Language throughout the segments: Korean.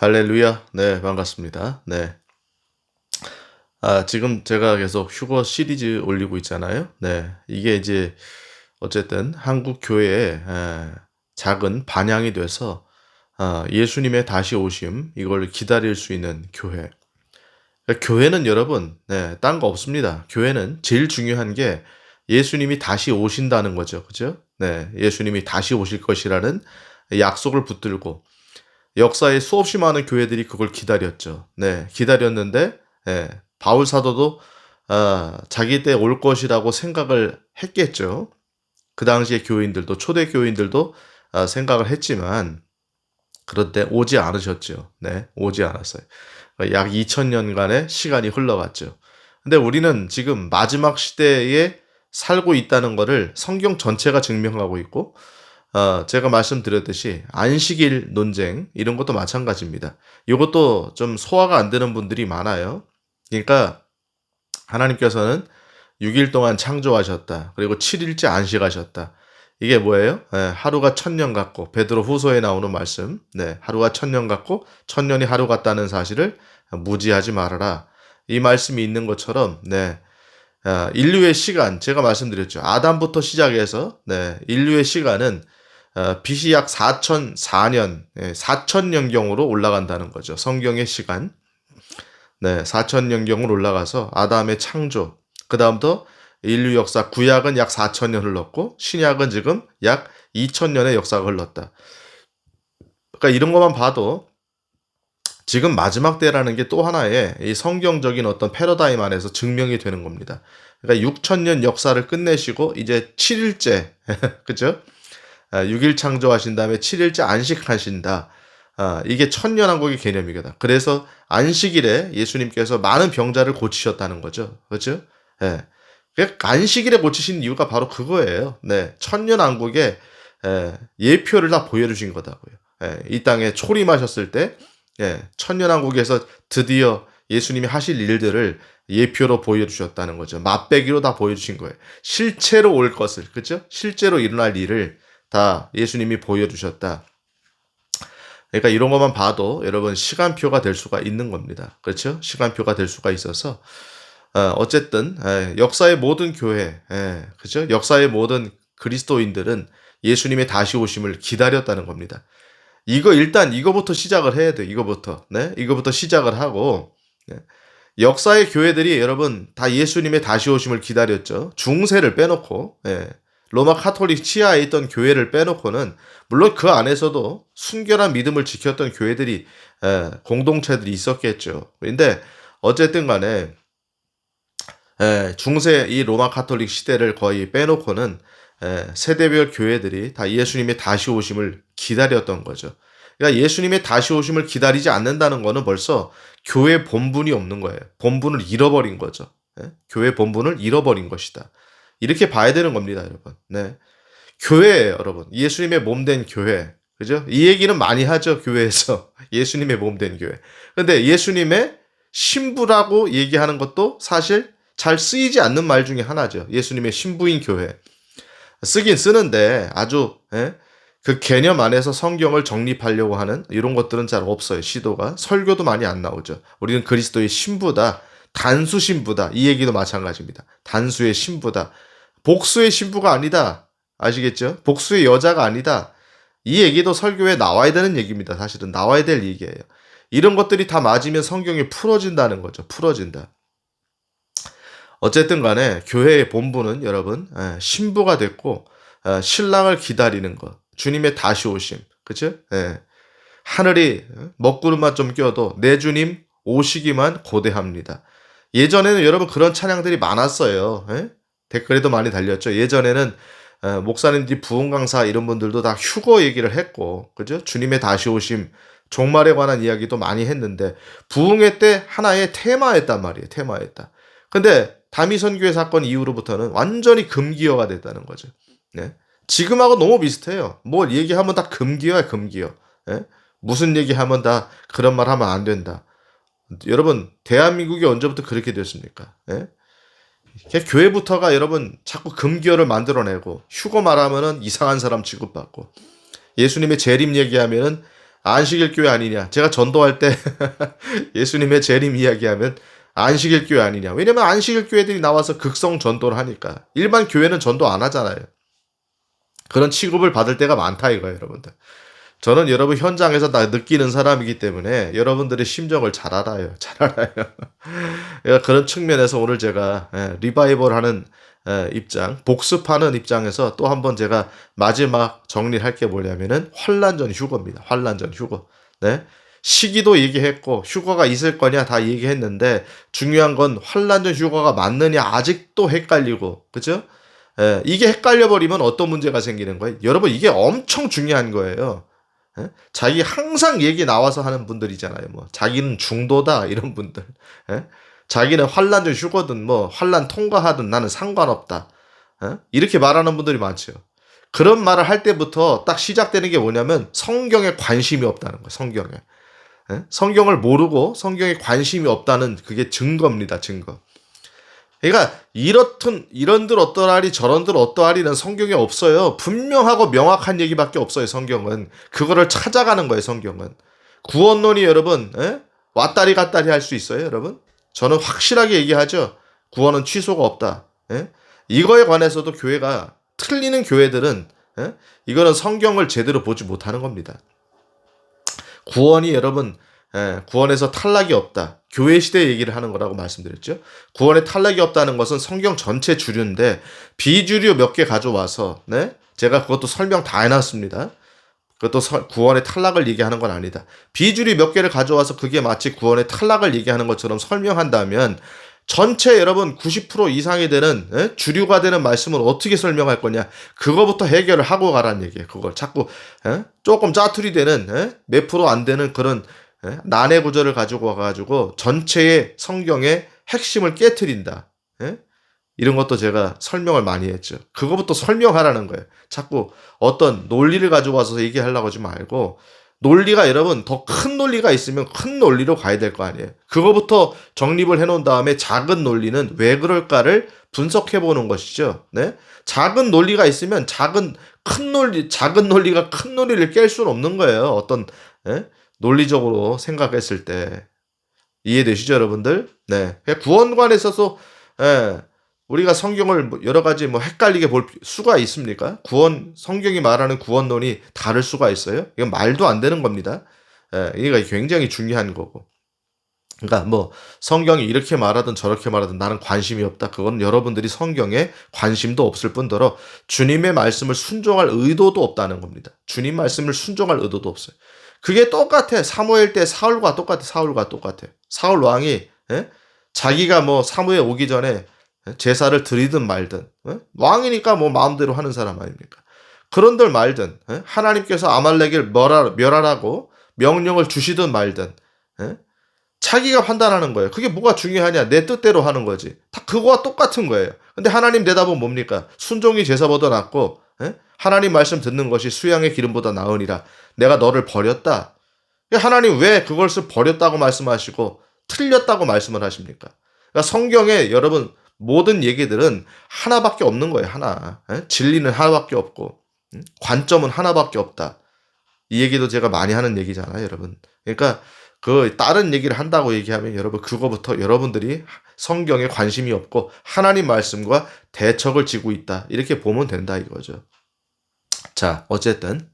할렐루야. 네, 반갑습니다. 네. 지금 제가 계속 휴거 시리즈 올리고 있잖아요. 네. 이게 이제 어쨌든 한국 교회에 작은 반향이 돼서 예수님의 다시 오심 이걸 기다릴 수 있는 교회. 그러니까 교회는 여러분, 네, 딴 거 없습니다. 교회는 제일 중요한 게 예수님이 다시 오신다는 거죠. 그죠? 네. 예수님이 다시 오실 것이라는 약속을 붙들고 역사에 수없이 많은 교회들이 그걸 기다렸죠. 네, 기다렸는데, 예, 바울 사도도 자기 때 올 것이라고 생각을 했겠죠. 그 당시에 교인들도 초대 교인들도 생각을 했지만 그런데 오지 않으셨죠. 네, 오지 않았어요. 약 2000년간의 시간이 흘러갔죠. 근데 우리는 지금 마지막 시대에 살고 있다는 것을 성경 전체가 증명하고 있고 제가 말씀드렸듯이 안식일 논쟁 이런 것도 마찬가지입니다. 이것도 좀 소화가 안 되는 분들이 많아요. 그러니까 하나님께서는 6일 동안 창조하셨다. 그리고 7일째 안식하셨다. 이게 뭐예요? 하루가 1000년 같고 베드로 후서에 나오는 말씀. 네, 하루가 1000년 같고 1000년이 하루 같다는 사실을 무지하지 말아라. 이 말씀이 있는 것처럼 네, 인류의 시간 제가 말씀드렸죠. 아담부터 시작해서 네, 인류의 시간은 BC 약 4004년, 4000년경으로 올라간다는 거죠. 성경의 시간. 네, 4000년경으로 올라가서 아담의 창조. 그 다음부터 인류 역사, 구약은 약 4000년 흘렀고, 신약은 지금 약 2000년의 역사가 흘렀다. 그러니까 이런 것만 봐도 지금 마지막 때라는 게 또 하나의 이 성경적인 어떤 패러다임 안에서 증명이 되는 겁니다. 그러니까 6000년 역사를 끝내시고 이제 7일째, 그죠? 6일 창조하신 다음에 7일째 안식하신다. 이게 천년왕국의 개념이거든. 그래서 안식일에 예수님께서 많은 병자를 고치셨다는 거죠. 그렇죠? 예. 안식일에 고치신 이유가 바로 그거예요. 네. 천년왕국의 예표를 다 보여주신 거다고요. 이 땅에 초림하셨을 때 천년왕국에서 드디어 예수님이 하실 일들을 예표로 보여주셨다는 거죠. 맛배기로 다 보여주신 거예요. 실체로 올 것을, 그죠? 실제로 일어날 일을 다 예수님이 보여주셨다. 그러니까 이런 것만 봐도 여러분 시간표가 될 수가 있는 겁니다. 그렇죠? 시간표가 될 수가 있어서 어쨌든 역사의 모든 교회, 그죠? 역사의 모든 그리스도인들은 예수님의 다시 오심을 기다렸다는 겁니다. 일단 이거부터 시작을 해야 돼. 이거부터. 네? 이거부터 시작을 하고 네. 역사의 교회들이 여러분 다 예수님의 다시 오심을 기다렸죠. 중세를 빼놓고 로마 카톨릭 치하에 있던 교회를 빼놓고는 물론 그 안에서도 순결한 믿음을 지켰던 교회들이 공동체들이 있었겠죠. 근데 어쨌든 간에 중세 이 로마 카톨릭 시대를 거의 빼놓고는 세대별 교회들이 다 예수님의 다시 오심을 기다렸던 거죠. 그러니까 예수님의 다시 오심을 기다리지 않는다는 거는 벌써 교회 본분이 없는 거예요. 본분을 잃어버린 거죠. 교회 본분을 잃어버린 것이다. 이렇게 봐야 되는 겁니다, 여러분. 네. 교회예요, 여러분. 예수님의 몸 된 교회. 그죠? 이 얘기는 많이 하죠, 교회에서. 예수님의 몸 된 교회. 근데 예수님의 신부라고 얘기하는 것도 사실 잘 쓰이지 않는 말 중에 하나죠. 예수님의 신부인 교회. 쓰긴 쓰는데 아주 그 개념 안에서 성경을 정립하려고 하는 이런 것들은 잘 없어요. 시도가. 설교도 많이 안 나오죠. 우리는 그리스도의 신부다. 단수 신부다. 이 얘기도 마찬가지입니다. 단수의 신부다. 복수의 신부가 아니다. 아시겠죠? 복수의 여자가 아니다. 이 얘기도 설교에 나와야 되는 얘기입니다. 사실은 나와야 될 얘기예요. 이런 것들이 다 맞으면 성경이 풀어진다는 거죠. 풀어진다. 어쨌든 간에 교회의 본부는 여러분 신부가 됐고 신랑을 기다리는 것. 주님의 다시 오심. 그죠? 하늘이 먹구름만 좀 껴도 내 주님 오시기만 고대합니다. 예전에는 여러분 그런 찬양들이 많았어요. 댓글에도 많이 달렸죠. 예전에는 목사님들이 부흥 강사 이런 분들도 다 휴거 얘기를 했고, 그죠? 주님의 다시 오심, 종말에 관한 이야기도 많이 했는데 부흥회 때 하나의 테마였단 말이에요. 테마였다. 근데 다미선교회 사건 이후로부터는 완전히 금기어가 됐다는 거죠. 네. 지금하고 너무 비슷해요. 뭘 얘기하면 다 금기어야 금기어. 무슨 얘기하면 다 그런 말 하면 안 된다. 여러분 대한민국이 언제부터 그렇게 됐습니까? 교회부터가 여러분 자꾸 금기어를 만들어내고 휴거 말하면은 이상한 사람 취급받고 예수님의 재림 얘기하면은 안식일 교회 아니냐. 제가 전도할 때 예수님의 재림 이야기하면 안식일 교회 아니냐. 왜냐면 안식일 교회들이 나와서 극성 전도를 하니까. 일반 교회는 전도 안 하잖아요. 그런 취급을 받을 때가 많다 이거예요, 여러분들. 저는 여러분 현장에서 다 느끼는 사람이기 때문에 여러분들의 심정을 잘 알아요. 잘 알아요. 그런 측면에서 오늘 제가 리바이벌 하는 입장, 복습하는 입장에서 또 한번 제가 마지막 정리할 게 뭐냐면은 환란전 휴거입니다. 환란전 휴거. 네. 시기도 얘기했고 휴거가 있을 거냐 다 얘기했는데 중요한 건 환란전 휴거가 맞느냐 아직도 헷갈리고 그죠? 이게 헷갈려 버리면 어떤 문제가 생기는 거예요? 여러분 이게 엄청 중요한 거예요. 자기 항상 얘기 나와서 하는 분들이잖아요. 뭐 자기는 중도다 이런 분들. 자기는 환란전 휴거든 뭐 환란 통과하든 나는 상관없다. 이렇게 말하는 분들이 많죠. 그런 말을 할 때부터 딱 시작되는 게 뭐냐면 성경에 관심이 없다는 거예요. 성경에. 성경을 모르고 성경에 관심이 없다는 그게 증거입니다. 증거. 그러니까 이런들 어떠하리 저런들 어떠하리는 성경에 없어요. 분명하고 명확한 얘기밖에 없어요. 성경은. 그거를 찾아가는 거예요. 성경은. 구원론이 여러분 왔다리 갔다리 할 수 있어요. 여러분. 저는 확실하게 얘기하죠. 구원은 취소가 없다. 이거에 관해서도 교회가 틀리는 교회들은 이거는 성경을 제대로 보지 못하는 겁니다. 구원이 여러분 구원에서 탈락이 없다. 교회 시대 얘기를 하는 거라고 말씀드렸죠. 구원에 탈락이 없다는 것은 성경 전체 주류인데 비주류 몇 개 가져와서 제가 그것도 설명 다 해놨습니다. 그것도 구원의 탈락을 얘기하는 건 아니다. 비주류 몇 개를 가져와서 그게 마치 구원의 탈락을 얘기하는 것처럼 설명한다면 전체 여러분 90% 이상이 되는 주류가 되는 말씀을 어떻게 설명할 거냐. 그거부터 해결을 하고 가라는 얘기예요. 그걸 자꾸 조금 짜투리 되는 몇 프로 안 되는 그런 난해 구절을 가지고 와가지고 전체의 성경의 핵심을 깨트린다. 이런 것도 제가 설명을 많이 했죠. 그거부터 설명하라는 거예요. 자꾸 어떤 논리를 가지고 와서 얘기하려고 하지 말고 논리가 여러분 더 큰 논리가 있으면 큰 논리로 가야 될 거 아니에요. 그거부터 정립을 해놓은 다음에 작은 논리는 왜 그럴까를 분석해 보는 것이죠. 네? 작은 논리가 있으면 작은 논리가 큰 논리를 깰 수는 없는 거예요. 어떤 논리적으로 생각했을 때 이해되시죠, 여러분들? 네, 구원관에 있어서 우리가 성경을 여러 가지 헷갈리게 볼 수가 있습니까? 성경이 말하는 구원론이 다를 수가 있어요? 이건 말도 안 되는 겁니다. 이게 굉장히 중요한 거고. 그러니까 성경이 이렇게 말하든 저렇게 말하든 나는 관심이 없다. 그건 여러분들이 성경에 관심도 없을 뿐더러 주님의 말씀을 순종할 의도도 없다는 겁니다. 주님 말씀을 순종할 의도도 없어요. 그게 똑같아. 사무엘 때 사울과 똑같아. 사울 왕이 자기가 사무엘 오기 전에 제사를 드리든 말든 왕이니까 마음대로 하는 사람 아닙니까? 그런들 말든 하나님께서 아말렉을 멸하라고 명령을 주시든 말든 자기가 판단하는 거예요. 그게 뭐가 중요하냐? 내 뜻대로 하는 거지. 다 그거와 똑같은 거예요. 근데 하나님 대답은 뭡니까? 순종이 제사보다 낫고 하나님 말씀 듣는 것이 수양의 기름보다 나으니라. 내가 너를 버렸다. 하나님 왜 그것을 버렸다고 말씀하시고 틀렸다고 말씀을 하십니까? 그러니까 성경에 여러분 모든 얘기들은 하나밖에 없는 거예요. 하나. 진리는 하나밖에 없고 관점은 하나밖에 없다. 이 얘기도 제가 많이 하는 얘기잖아요, 여러분. 그러니까 그 다른 얘기를 한다고 얘기하면 여러분 그거부터 여러분들이 성경에 관심이 없고 하나님 말씀과 대척을 지고 있다. 이렇게 보면 된다 이거죠. 자, 어쨌든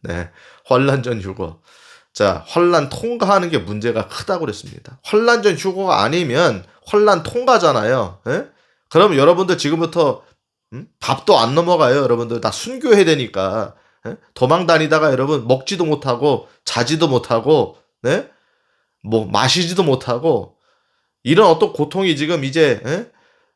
환란전 휴거. 자, 환란 통과하는 게 문제가 크다고 그랬습니다. 환란전 휴거가 아니면 환란 통과잖아요. 그럼 여러분들 지금부터 밥도 안 넘어가요. 여러분들 다 순교해야 되니까. 도망 다니다가 여러분 먹지도 못하고 자지도 못하고 마시지도 못하고 이런 어떤 고통이 지금 이제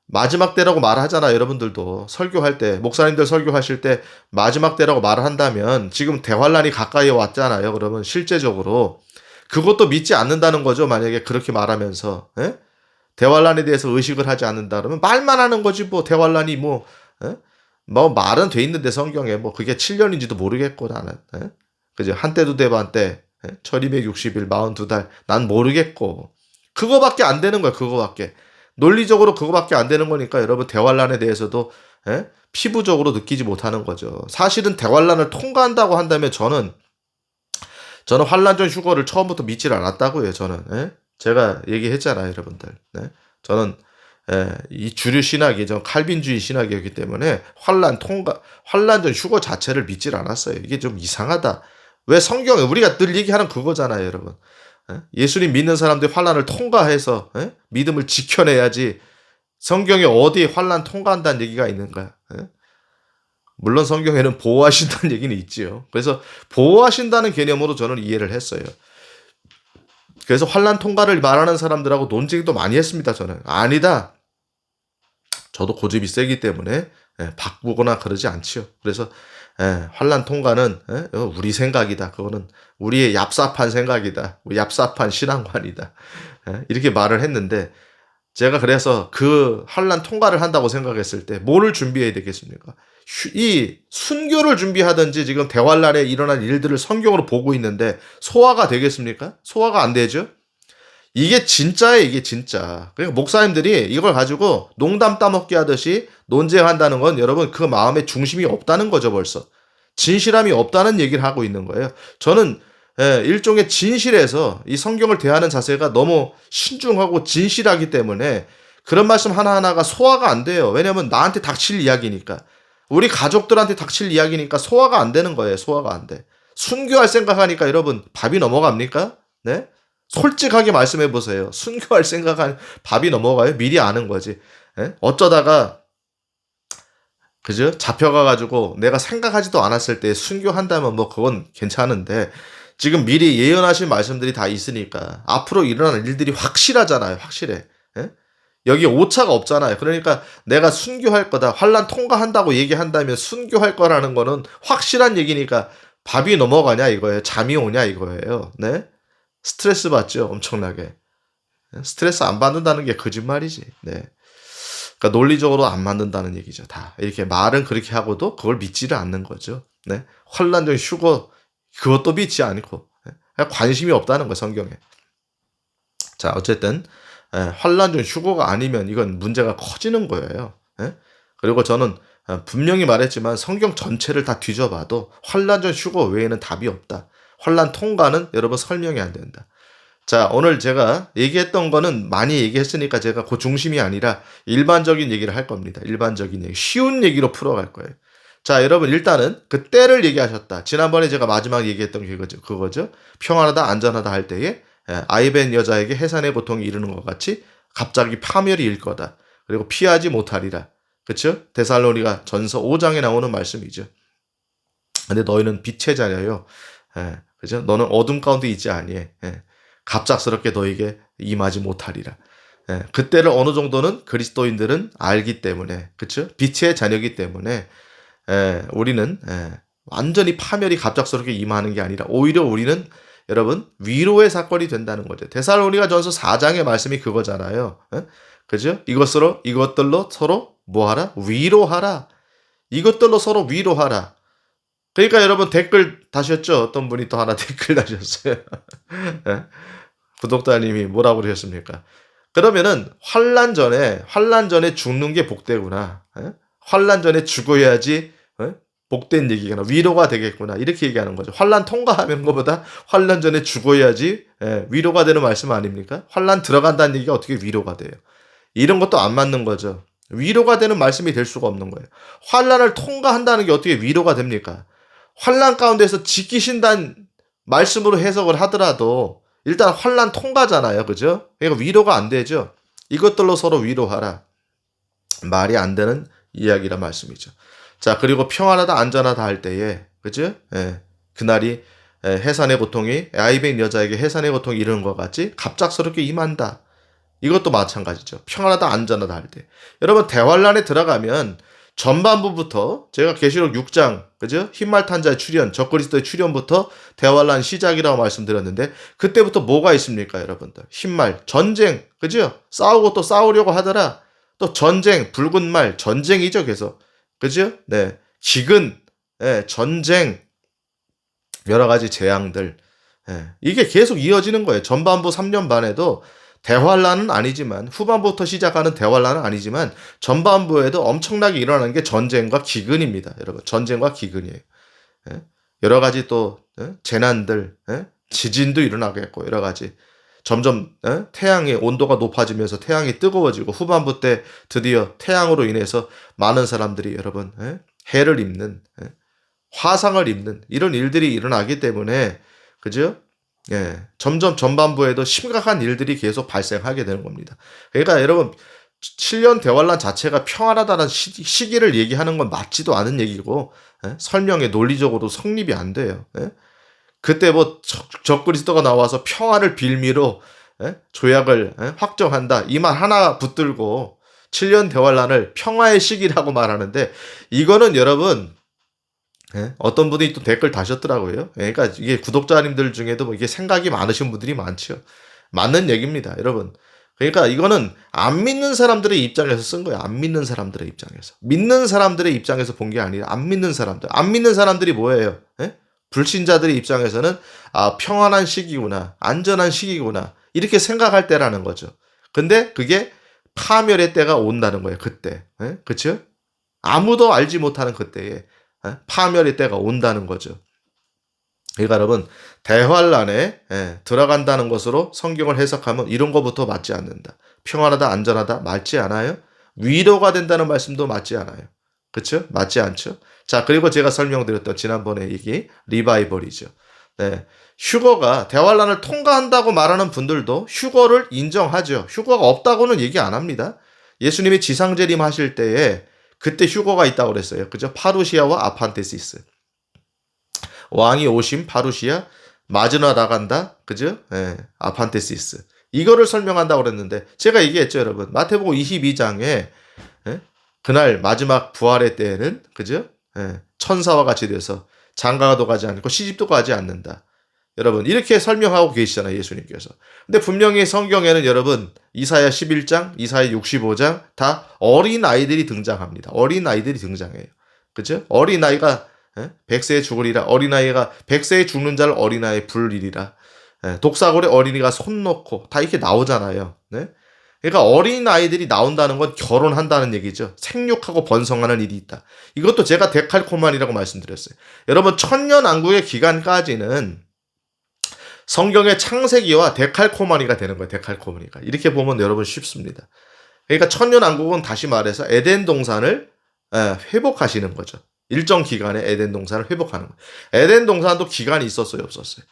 마지막 때라고 말하잖아요. 여러분들도 설교할 때 목사님들 설교하실 때 마지막 때라고 말을 한다면 지금 대환란이 가까이 왔잖아요. 그러면 실제적으로 그것도 믿지 않는다는 거죠. 만약에 그렇게 말하면서 대환란에 대해서 의식을 하지 않는다 그러면 말만 하는 거지 대환란이 말은 돼 있는데 성경에 그게 7년인지도 모르겠고 나는 그죠? 한때도 되고 한때 1260일 42달 난 모르겠고 그거밖에 안 되는 거야. 그거밖에 논리적으로 그거밖에 안 되는 거니까 여러분 대환란에 대해서도 피부적으로 느끼지 못하는 거죠. 사실은 대환란을 통과한다고 한다면 저는 저는 환란 전 휴거를 처음부터 믿질 않았다고요, 저는. 예? 제가 얘기했잖아요, 여러분들. 네? 저는 이 주류 신학이 전 칼빈주의 신학이었기 때문에 환란 전 휴거 자체를 믿질 않았어요. 이게 좀 이상하다. 왜 성경에 우리가 늘 얘기하는 그거잖아요, 여러분. 예수님 믿는 사람들이 환란을 통과해서 믿음을 지켜내야지. 성경에 어디에 환란 통과한다는 얘기가 있는가? 물론 성경에는 보호하신다는 얘기는 있지요. 그래서 보호하신다는 개념으로 저는 이해를 했어요. 그래서 환란 통과를 말하는 사람들하고 논쟁도 많이 했습니다. 저는 아니다. 저도 고집이 세기 때문에 바꾸거나 그러지 않지요. 그래서 환란 통과는 우리 생각이다. 그거는 우리의 얍삽한 생각이다. 얍삽한 신앙관이다. 이렇게 말을 했는데 제가 그래서 그 환란 통과를 한다고 생각했을 때 뭐를 준비해야 되겠습니까? 이 순교를 준비하든지 지금 대환란에 일어난 일들을 성경으로 보고 있는데 소화가 되겠습니까? 소화가 안 되죠. 이게 진짜예요, 이게 진짜. 그러니까 목사님들이 이걸 가지고 농담 따먹기 하듯이 논쟁한다는 건 여러분 그 마음에 중심이 없다는 거죠, 벌써. 진실함이 없다는 얘기를 하고 있는 거예요. 저는 일종의 진실에서 이 성경을 대하는 자세가 너무 신중하고 진실하기 때문에 그런 말씀 하나하나가 소화가 안 돼요. 왜냐하면 나한테 닥칠 이야기니까. 우리 가족들한테 닥칠 이야기니까 소화가 안 되는 거예요. 소화가 안 돼. 순교할 생각하니까 여러분 밥이 넘어갑니까? 네? 솔직하게 말씀해 보세요. 순교할 생각한 밥이 넘어가요? 미리 아는 거지. 어쩌다가 그죠? 잡혀가가지고 내가 생각하지도 않았을 때 순교한다면 뭐 그건 괜찮은데 지금 미리 예언하신 말씀들이 다 있으니까 앞으로 일어나는 일들이 확실하잖아요. 확실해. 여기 오차가 없잖아요. 그러니까 내가 순교할 거다. 환란 통과한다고 얘기한다면 순교할 거라는 거는 확실한 얘기니까 밥이 넘어가냐 이거예요. 잠이 오냐 이거예요. 네? 스트레스 받죠. 엄청나게. 스트레스 안 받는다는 게 거짓말이지. 네. 그러니까 논리적으로 안 맞는다는 얘기죠. 다 이렇게 말은 그렇게 하고도 그걸 믿지를 않는 거죠. 네. 환란적 휴거 그것도 믿지 않고 관심이 없다는 거예요. 성경에. 자 어쨌든 환란적 휴거가 아니면 이건 문제가 커지는 거예요. 그리고 저는 분명히 말했지만 성경 전체를 다 뒤져봐도 환란적 휴거 외에는 답이 없다. 환란 통과는 여러분 설명이 안 된다. 자, 오늘 제가 얘기했던 거는 많이 얘기했으니까 제가 그 중심이 아니라 일반적인 얘기를 할 겁니다. 일반적인 얘기. 쉬운 얘기로 풀어갈 거예요. 자, 여러분 일단은 그 때를 얘기하셨다. 지난번에 제가 마지막 얘기했던 게 그거죠. 평안하다 안전하다 할 때에 아이벤 여자에게 해산의 고통이 이르는 것 같이 갑자기 파멸이 일 거다. 그리고 피하지 못하리라. 그렇죠? 데살로니가 전서 5장에 나오는 말씀이죠. 근데 너희는 빛의 자녀요. 그죠? 너는 어둠 가운데 있지 아니해. 갑작스럽게 너에게 임하지 못하리라. 그때를 어느 정도는 그리스도인들은 알기 때문에, 그렇죠? 빛의 자녀이기 때문에 우리는 완전히 파멸이 갑작스럽게 임하는 게 아니라 오히려 우리는 여러분 위로의 사건이 된다는 거죠. 데살로니가전서 4장의 말씀이 그거잖아요. 그죠? 이것들로 서로 뭐하라? 위로하라. 이것들로 서로 위로하라. 그러니까 여러분 댓글 다셨죠? 어떤 분이 또 하나 댓글 다셨어요. 구독자님이 뭐라고 그러셨습니까? 그러면은 환란 전에 죽는 게 복되구나. 환란 전에 죽어야지 복된 얘기구나. 위로가 되겠구나. 이렇게 얘기하는 거죠. 환란 통과하는 것보다 환란 전에 죽어야지 위로가 되는 말씀 아닙니까? 환란 들어간다는 얘기가 어떻게 위로가 돼요? 이런 것도 안 맞는 거죠. 위로가 되는 말씀이 될 수가 없는 거예요. 환란을 통과한다는 게 어떻게 위로가 됩니까? 환란 가운데서 지키신다는 말씀으로 해석을 하더라도 일단 환란 통과잖아요. 그죠? 그러니까 위로가 안 되죠. 이것들로 서로 위로하라. 말이 안 되는 이야기란 말씀이죠. 자, 그리고 평안하다 안전하다 할 때에 그죠? 그날이 해산의 고통이 아이벤 여자에게 해산의 고통이 이르는 것 같이 갑작스럽게 임한다. 이것도 마찬가지죠. 평안하다 안전하다 할 때. 여러분 대환란에 들어가면 전반부부터 제가 계시록 6장 그죠? 흰말 탄자의 출현, 적그리스도의 출현부터 대환란 시작이라고 말씀드렸는데 그때부터 뭐가 있습니까, 여러분들? 흰말 전쟁, 그죠? 싸우고 또 싸우려고 하더라. 또 전쟁, 붉은 말 전쟁이죠, 계속. 그죠? 네. 기근, 전쟁, 여러 가지 재앙들. 이게 계속 이어지는 거예요. 전반부 3년 반에도 대환란은 아니지만 후반부터 시작하는 대환란은 아니지만 전반부에도 엄청나게 일어나는 게 전쟁과 기근입니다. 여러분 전쟁과 기근이에요. 여러 가지 또 재난들 지진도 일어나겠고 여러 가지. 점점 태양의 온도가 높아지면서 태양이 뜨거워지고 후반부 때 드디어 태양으로 인해서 많은 사람들이 여러분 해를 입는 화상을 입는 이런 일들이 일어나기 때문에 그죠? 예, 점점 전반부에도 심각한 일들이 계속 발생하게 되는 겁니다. 그러니까 여러분 7년 대환란 자체가 평안하다는 시기를 얘기하는 건 맞지도 않은 얘기고 설명에 논리적으로 성립이 안 돼요. 그때 뭐 적그리스도가 나와서 평화를 빌미로 조약을 확정한다 이 말 하나 붙들고 7년 대환란을 평화의 시기라고 말하는데 이거는 여러분 어떤 분이 또 댓글 다셨더라고요. 그러니까 이게 구독자님들 중에도 뭐 이게 생각이 많으신 분들이 많죠. 맞는 얘기입니다, 여러분. 그러니까 이거는 안 믿는 사람들의 입장에서 쓴 거예요. 안 믿는 사람들의 입장에서. 믿는 사람들의 입장에서 본 게 아니라 안 믿는 사람들. 안 믿는 사람들이 뭐예요? 불신자들의 입장에서는 평안한 시기구나. 안전한 시기구나. 이렇게 생각할 때라는 거죠. 근데 그게 파멸의 때가 온다는 거예요. 그때. 그렇죠? 아무도 알지 못하는 그때에 파멸의 때가 온다는 거죠. 그러니까 여러분 대환란에 들어간다는 것으로 성경을 해석하면 이런 거부터 맞지 않는다. 평안하다 안전하다 맞지 않아요? 위로가 된다는 말씀도 맞지 않아요. 그렇죠? 맞지 않죠? 자, 그리고 제가 설명드렸던 지난번에 얘기 리바이벌이죠. 네. 휴거가 대환란을 통과한다고 말하는 분들도 휴거를 인정하죠. 휴거가 없다고는 얘기 안 합니다. 예수님이 지상재림 하실 때에 그때 휴거가 있다고 그랬어요. 그죠? 파루시아와 아판테시스. 왕이 오심 파루시아, 마지노 나간다. 그죠? 아판테시스. 이거를 설명한다고 그랬는데 제가 얘기했죠, 여러분. 마태복음 22장에 그날 마지막 부활의 때에는 그죠? 천사와 같이 돼서 장가도 가지 않고 시집도 가지 않는다. 여러분 이렇게 설명하고 계시잖아요, 예수님께서. 근데 분명히 성경에는 여러분 이사야 11장, 이사야 65장 다 어린아이들이 등장합니다. 어린아이들이 등장해요. 그죠? 어린아이가 100세에 죽으리라. 어린아이가 100세에 죽는 자를 어린아이 부르리라. 독사골에 어린이가 손 놓고 다 이렇게 나오잖아요. 네? 그러니까 어린아이들이 나온다는 건 결혼한다는 얘기죠. 생육하고 번성하는 일이 있다. 이것도 제가 데칼코만이라고 말씀드렸어요. 여러분 천년왕국의 기간까지는 성경의 창세기와 데칼코마니가 되는 거예요. 데칼코마니가. 이렇게 보면 여러분 쉽습니다. 그러니까 천년왕국은 다시 말해서 에덴 동산을 회복하시는 거죠. 일정 기간에 에덴 동산을 회복하는 거예요. 에덴 동산도 기간이 있었어요, 없었어요?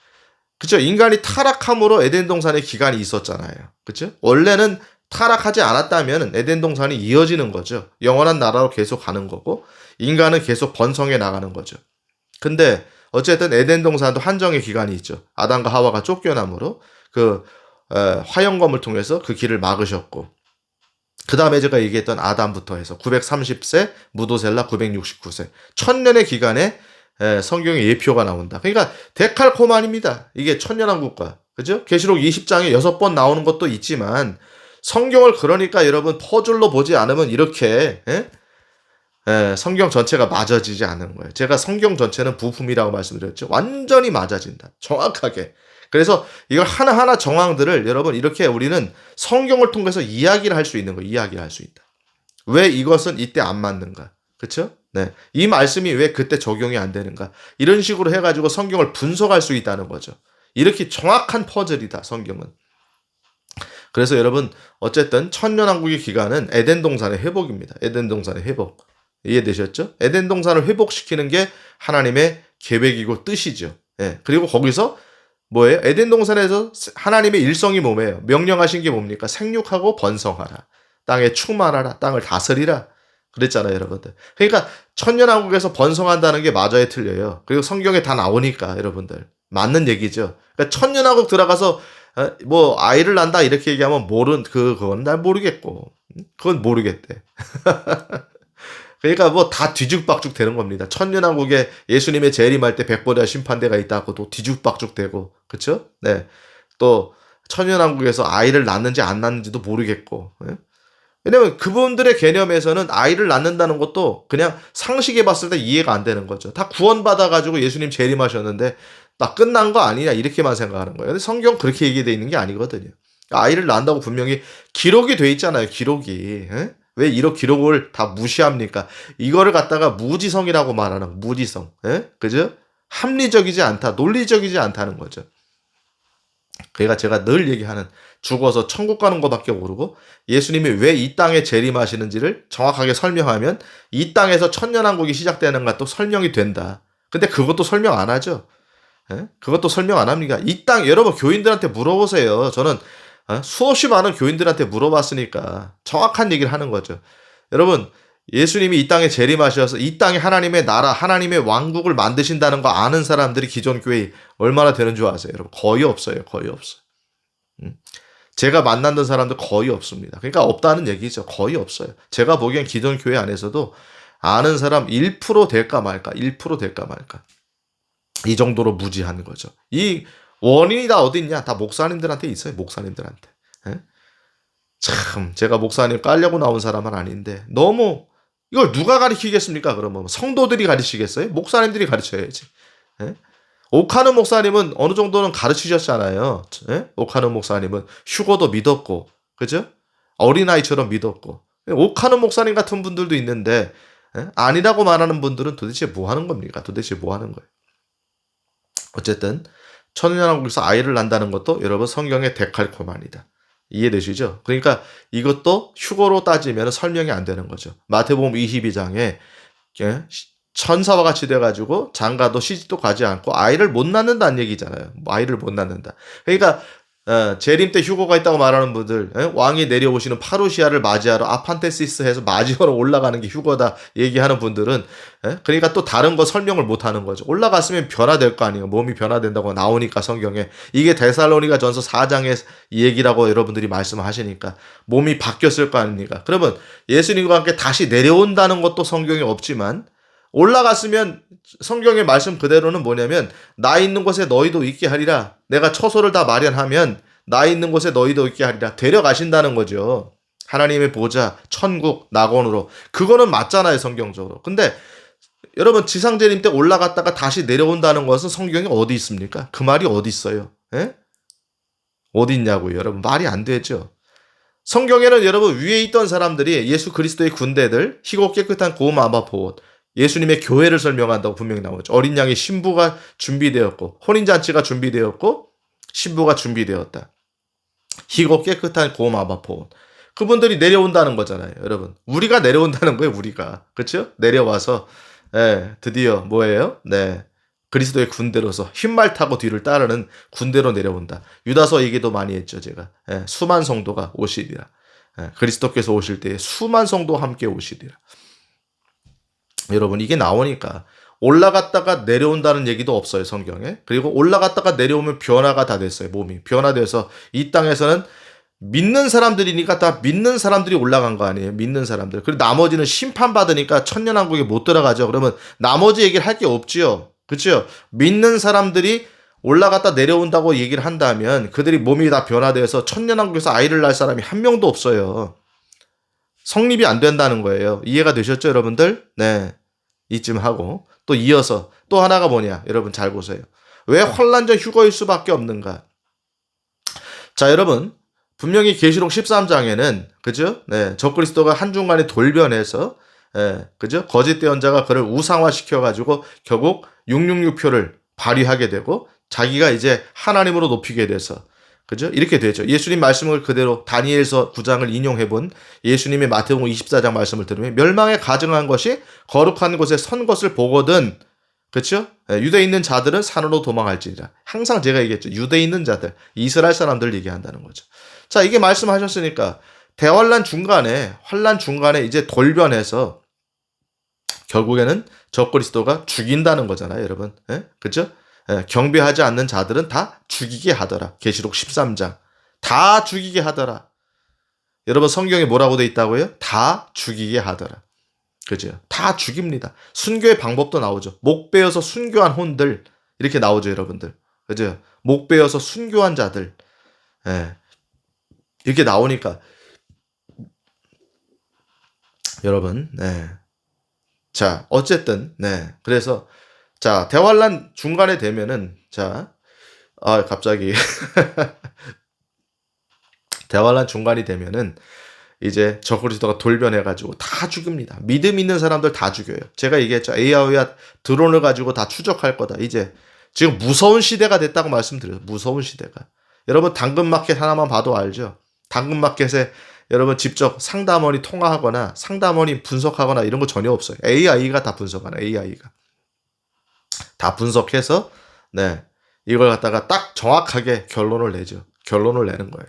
그렇죠? 인간이 타락함으로 에덴 동산에 기간이 있었잖아요. 그렇죠? 원래는 타락하지 않았다면 에덴 동산이 이어지는 거죠. 영원한 나라로 계속 가는 거고 인간은 계속 번성해 나가는 거죠. 근데 어쨌든 에덴 동산도 한정의 기간이 있죠. 아담과 하와가 쫓겨남으로 그 화영검을 통해서 그 길을 막으셨고 그 다음에 제가 얘기했던 아담부터 해서 930세, 무도셀라 969세 1000년의 기간에 성경의 예표가 나온다. 그러니까 데칼코만입니다. 이게 천년왕국과 그죠? 계시록 20장에 6번 나오는 것도 있지만 성경을 그러니까 여러분 퍼즐로 보지 않으면 이렇게 성경 전체가 맞아지지 않는 거예요. 제가 성경 전체는 부품이라고 말씀드렸죠. 완전히 맞아진다. 정확하게. 그래서 이걸 하나하나 정황들을 여러분 이렇게 우리는 성경을 통해서 이야기를 할 수 있는 거예요. 이야기를 할 수 있다. 왜 이것은 이때 안 맞는가? 그렇죠? 네. 이 말씀이 왜 그때 적용이 안 되는가? 이런 식으로 해가지고 성경을 분석할 수 있다는 거죠. 이렇게 정확한 퍼즐이다, 성경은. 그래서 여러분 어쨌든 천년왕국의 기간은 에덴 동산의 회복입니다. 에덴 동산의 회복. 이해되셨죠? 에덴 동산을 회복시키는 게 하나님의 계획이고 뜻이죠. 그리고 거기서 뭐예요? 에덴 동산에서 하나님의 일성이 뭐예요? 명령하신 게 뭡니까? 생육하고 번성하라. 땅에 충만하라. 땅을 다스리라. 그랬잖아요, 여러분들. 그러니까 천년왕국에서 번성한다는 게 맞아요, 틀려요. 그리고 성경에 다 나오니까 여러분들 맞는 얘기죠. 그러니까 천년왕국 들어가서 뭐 아이를 낳는다 이렇게 얘기하면 그건 날 모르겠고 그건 모르겠대. 그러니까 뭐 다 뒤죽박죽 되는 겁니다. 천년왕국에 예수님의 재림할 때 백보자 심판대가 있다고 또 뒤죽박죽 되고 그렇죠? 네. 또 천년왕국에서 아이를 낳는지 안 낳는지도 모르겠고. 왜냐면 그분들의 개념에서는 아이를 낳는다는 것도 그냥 상식에 봤을 때 이해가 안 되는 거죠. 다 구원받아가지고 예수님 재림하셨는데 나 끝난 거 아니냐 이렇게만 생각하는 거예요. 근데 성경 그렇게 얘기되어 있는 게 아니거든요. 아이를 낳는다고 분명히 기록이 돼 있잖아요. 기록이. 왜 이런 기록을 다 무시합니까? 이거를 갖다가 무지성이라고 말하는 무지성. 그죠? 합리적이지 않다. 논리적이지 않다는 거죠. 그러니까 제가 늘 얘기하는 죽어서 천국 가는 것밖에 모르고 예수님이 왜 이 땅에 재림하시는지를 정확하게 설명하면 이 땅에서 천년왕국이 시작되는 것도 설명이 된다. 근데 그것도 설명 안 하죠. 예? 그것도 설명 안 합니다. 이 땅, 여러분 교인들한테 물어보세요. 저는 수없이 많은 교인들한테 물어봤으니까 정확한 얘기를 하는 거죠. 여러분, 예수님이 이 땅에 재림하셔서 이 땅에 하나님의 나라, 하나님의 왕국을 만드신다는 거 아는 사람들이 기존 교회 얼마나 되는 줄 아세요? 여러분, 거의 없어요. 거의 없어요. 제가 만났던 사람들 거의 없습니다. 그러니까 없다는 얘기죠. 거의 없어요. 제가 보기엔 기존 교회 안에서도 아는 사람 1% 될까 말까, 1% 될까 말까. 이 정도로 무지한 거죠. 이 원인이 다 어디 있냐? 다 목사님들한테 있어요. 목사님들한테. 예? 참 제가 목사님 깔려고 나온 사람은 아닌데 너무 이걸 누가 가르치겠습니까? 그러면 성도들이 가르치겠어요? 목사님들이 가르쳐야지. 예? 오카는 목사님은 어느 정도는 가르치셨잖아요. 예? 오카는 목사님은 휴거도 믿었고, 그죠? 어린아이처럼 믿었고. 오카는 목사님 같은 분들도 있는데 예? 아니라고 말하는 분들은 도대체 뭐 하는 겁니까? 도대체 뭐 하는 거예요? 어쨌든 천년왕국에서 아이를 낳는다는 것도 여러분 성경의 데칼코마니다. 이해되시죠? 그러니까 이것도 휴거로 따지면 설명이 안 되는 거죠. 마태복음 22장에 천사와 같이 돼가지고 장가도 시집도 가지 않고 아이를 못 낳는다는 얘기잖아요. 아이를 못 낳는다. 그러니까 재림 때 휴거가 있다고 말하는 분들, 왕이 내려오시는 파루시아를 맞이하러 아판테시스 해서 맞이하러 올라가는 게 휴거다 얘기하는 분들은, 그러니까 또 다른 거 설명을 못 하는 거죠. 올라갔으면 변화될 거 아니에요. 몸이 변화된다고 나오니까 성경에. 이게 데살로니가 전서 4장의 얘기라고 여러분들이 말씀하시니까 몸이 바뀌었을 거 아닙니까? 그러면 예수님과 함께 다시 내려온다는 것도 성경에 없지만 올라갔으면 성경의 말씀 그대로는 뭐냐면 나 있는 곳에 너희도 있게 하리라. 내가 처소를 다 마련하면 나 있는 곳에 너희도 있게 하리라. 데려가신다는 거죠. 하나님의 보좌, 천국, 낙원으로. 그거는 맞잖아요, 성경적으로. 근데 여러분 지상재림 때 올라갔다가 다시 내려온다는 것은 성경에 어디 있습니까? 그 말이 어디 있어요? 예? 어디 있냐고요, 여러분. 말이 안 되죠. 성경에는 여러분 위에 있던 사람들이 예수 그리스도의 군대들, 희고 깨끗한 고음 아바 보옷, 예수님의 교회를 설명한다고 분명히 나오죠. 어린 양의 신부가 준비되었고 혼인잔치가 준비되었고 신부가 준비되었다. 희고 깨끗한 고음 아바 보옷. 그분들이 내려온다는 거잖아요. 여러분. 우리가 내려온다는 거예요. 우리가. 그렇죠? 내려와서 드디어 뭐예요? 네. 그리스도의 군대로서 흰말 타고 뒤를 따르는 군대로 내려온다. 유다서 얘기도 많이 했죠. 제가. 수만 성도가 오시리라. 그리스도께서 오실 때에 수만 성도 함께 오시리라. 여러분 이게 나오니까 올라갔다가 내려온다는 얘기도 없어요. 성경에. 그리고 올라갔다가 내려오면 변화가 다 됐어요. 몸이 변화돼서 이 땅에서는 믿는 사람들이니까 다 믿는 사람들이 올라간 거 아니에요. 믿는 사람들. 그리고 나머지는 심판받으니까 천년왕국에 못 들어가죠. 그러면 나머지 얘기를 할 게 없지요. 그렇죠? 믿는 사람들이 올라갔다 내려온다고 얘기를 한다면 그들이 몸이 다 변화돼서 천년왕국에서 아이를 낳을 사람이 한 명도 없어요. 성립이 안 된다는 거예요. 이해가 되셨죠, 여러분들? 네. 이쯤 하고 또 이어서 또 하나가 뭐냐? 여러분 잘 보세요. 왜 환난전 휴거일 수밖에 없는가? 자, 여러분 분명히 계시록 13장에는 그죠? 네, 적그리스도가 한중간에 돌변해서 그죠? 거짓 대언자가 그를 우상화시켜 가지고 결국 666표를 발휘하게 되고 자기가 이제 하나님으로 높이게 돼서 그죠? 이렇게 되죠. 예수님 말씀을 그대로 다니엘서 9장을 인용해 본 예수님의 마태복음 24장 말씀을 들으면 멸망에 가증한 것이 거룩한 곳에 선 것을 보거든. 그렇죠? 유대에 있는 자들은 산으로 도망할지니라. 항상 제가 얘기했죠. 유대에 있는 자들, 이스라엘 사람들 얘기한다는 거죠. 자, 이게 말씀하셨으니까 대환란 중간에 환란 중간에 이제 돌변해서 결국에는 적그리스도가 죽인다는 거잖아요, 여러분. 그렇죠? 경배하지 않는 자들은 다 죽이게 하더라. 계시록 13장. 다 죽이게 하더라. 여러분 성경에 뭐라고 돼 있다고요? 다 죽이게 하더라. 그죠? 다 죽입니다. 순교의 방법도 나오죠. 목 베어서 순교한 혼들 이렇게 나오죠, 여러분들. 그죠? 목 베어서 순교한 자들. 이렇게 나오니까 여러분, 자, 어쨌든 그래서 자, 대환란 중간에 되면은 갑자기 대환란 중간이 되면은 이제 적그리스도가 돌변해가지고 다 죽입니다. 믿음 있는 사람들 다 죽여요. 제가 얘기했죠. AI와 드론을 가지고 다 추적할 거다. 이제 지금 무서운 시대가 됐다고 말씀드려요. 무서운 시대가. 여러분 당근마켓 하나만 봐도 알죠. 당근마켓에 여러분 직접 상담원이 통화하거나 상담원이 분석하거나 이런 거 전혀 없어요. AI가 다 분석하는 AI가 다 분석해서 네 이걸 갖다가 딱 정확하게 결론을 내죠. 결론을 내는 거예요.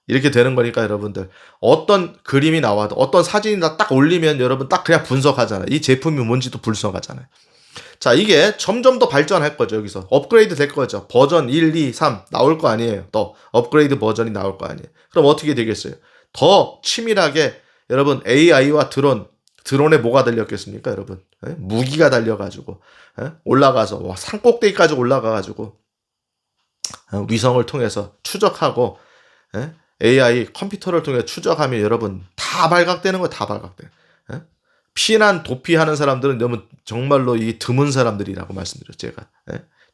이렇게 되는 거니까 여러분들 어떤 그림이 나와도 어떤 사진이 딱 올리면 여러분 딱 그냥 분석하잖아요. 이 제품이 뭔지도 분석하잖아요. 자, 이게 점점 더 발전할 거죠. 여기서 업그레이드 될 거죠. 버전 1, 2, 3 나올 거 아니에요. 또 업그레이드 버전이 나올 거 아니에요. 그럼 어떻게 되겠어요? 더 치밀하게 여러분 AI와 드론에 뭐가 달렸겠습니까, 여러분? 무기가 달려가지고 올라가서 산꼭대기까지 올라가가지고 위성을 통해서 추적하고 AI 컴퓨터를 통해 추적하면 여러분 다 발각되는 거예요. 다 발각돼. 피난 도피하는 사람들은 너무 정말로 이 드문 사람들이라고 말씀드렸죠. 제가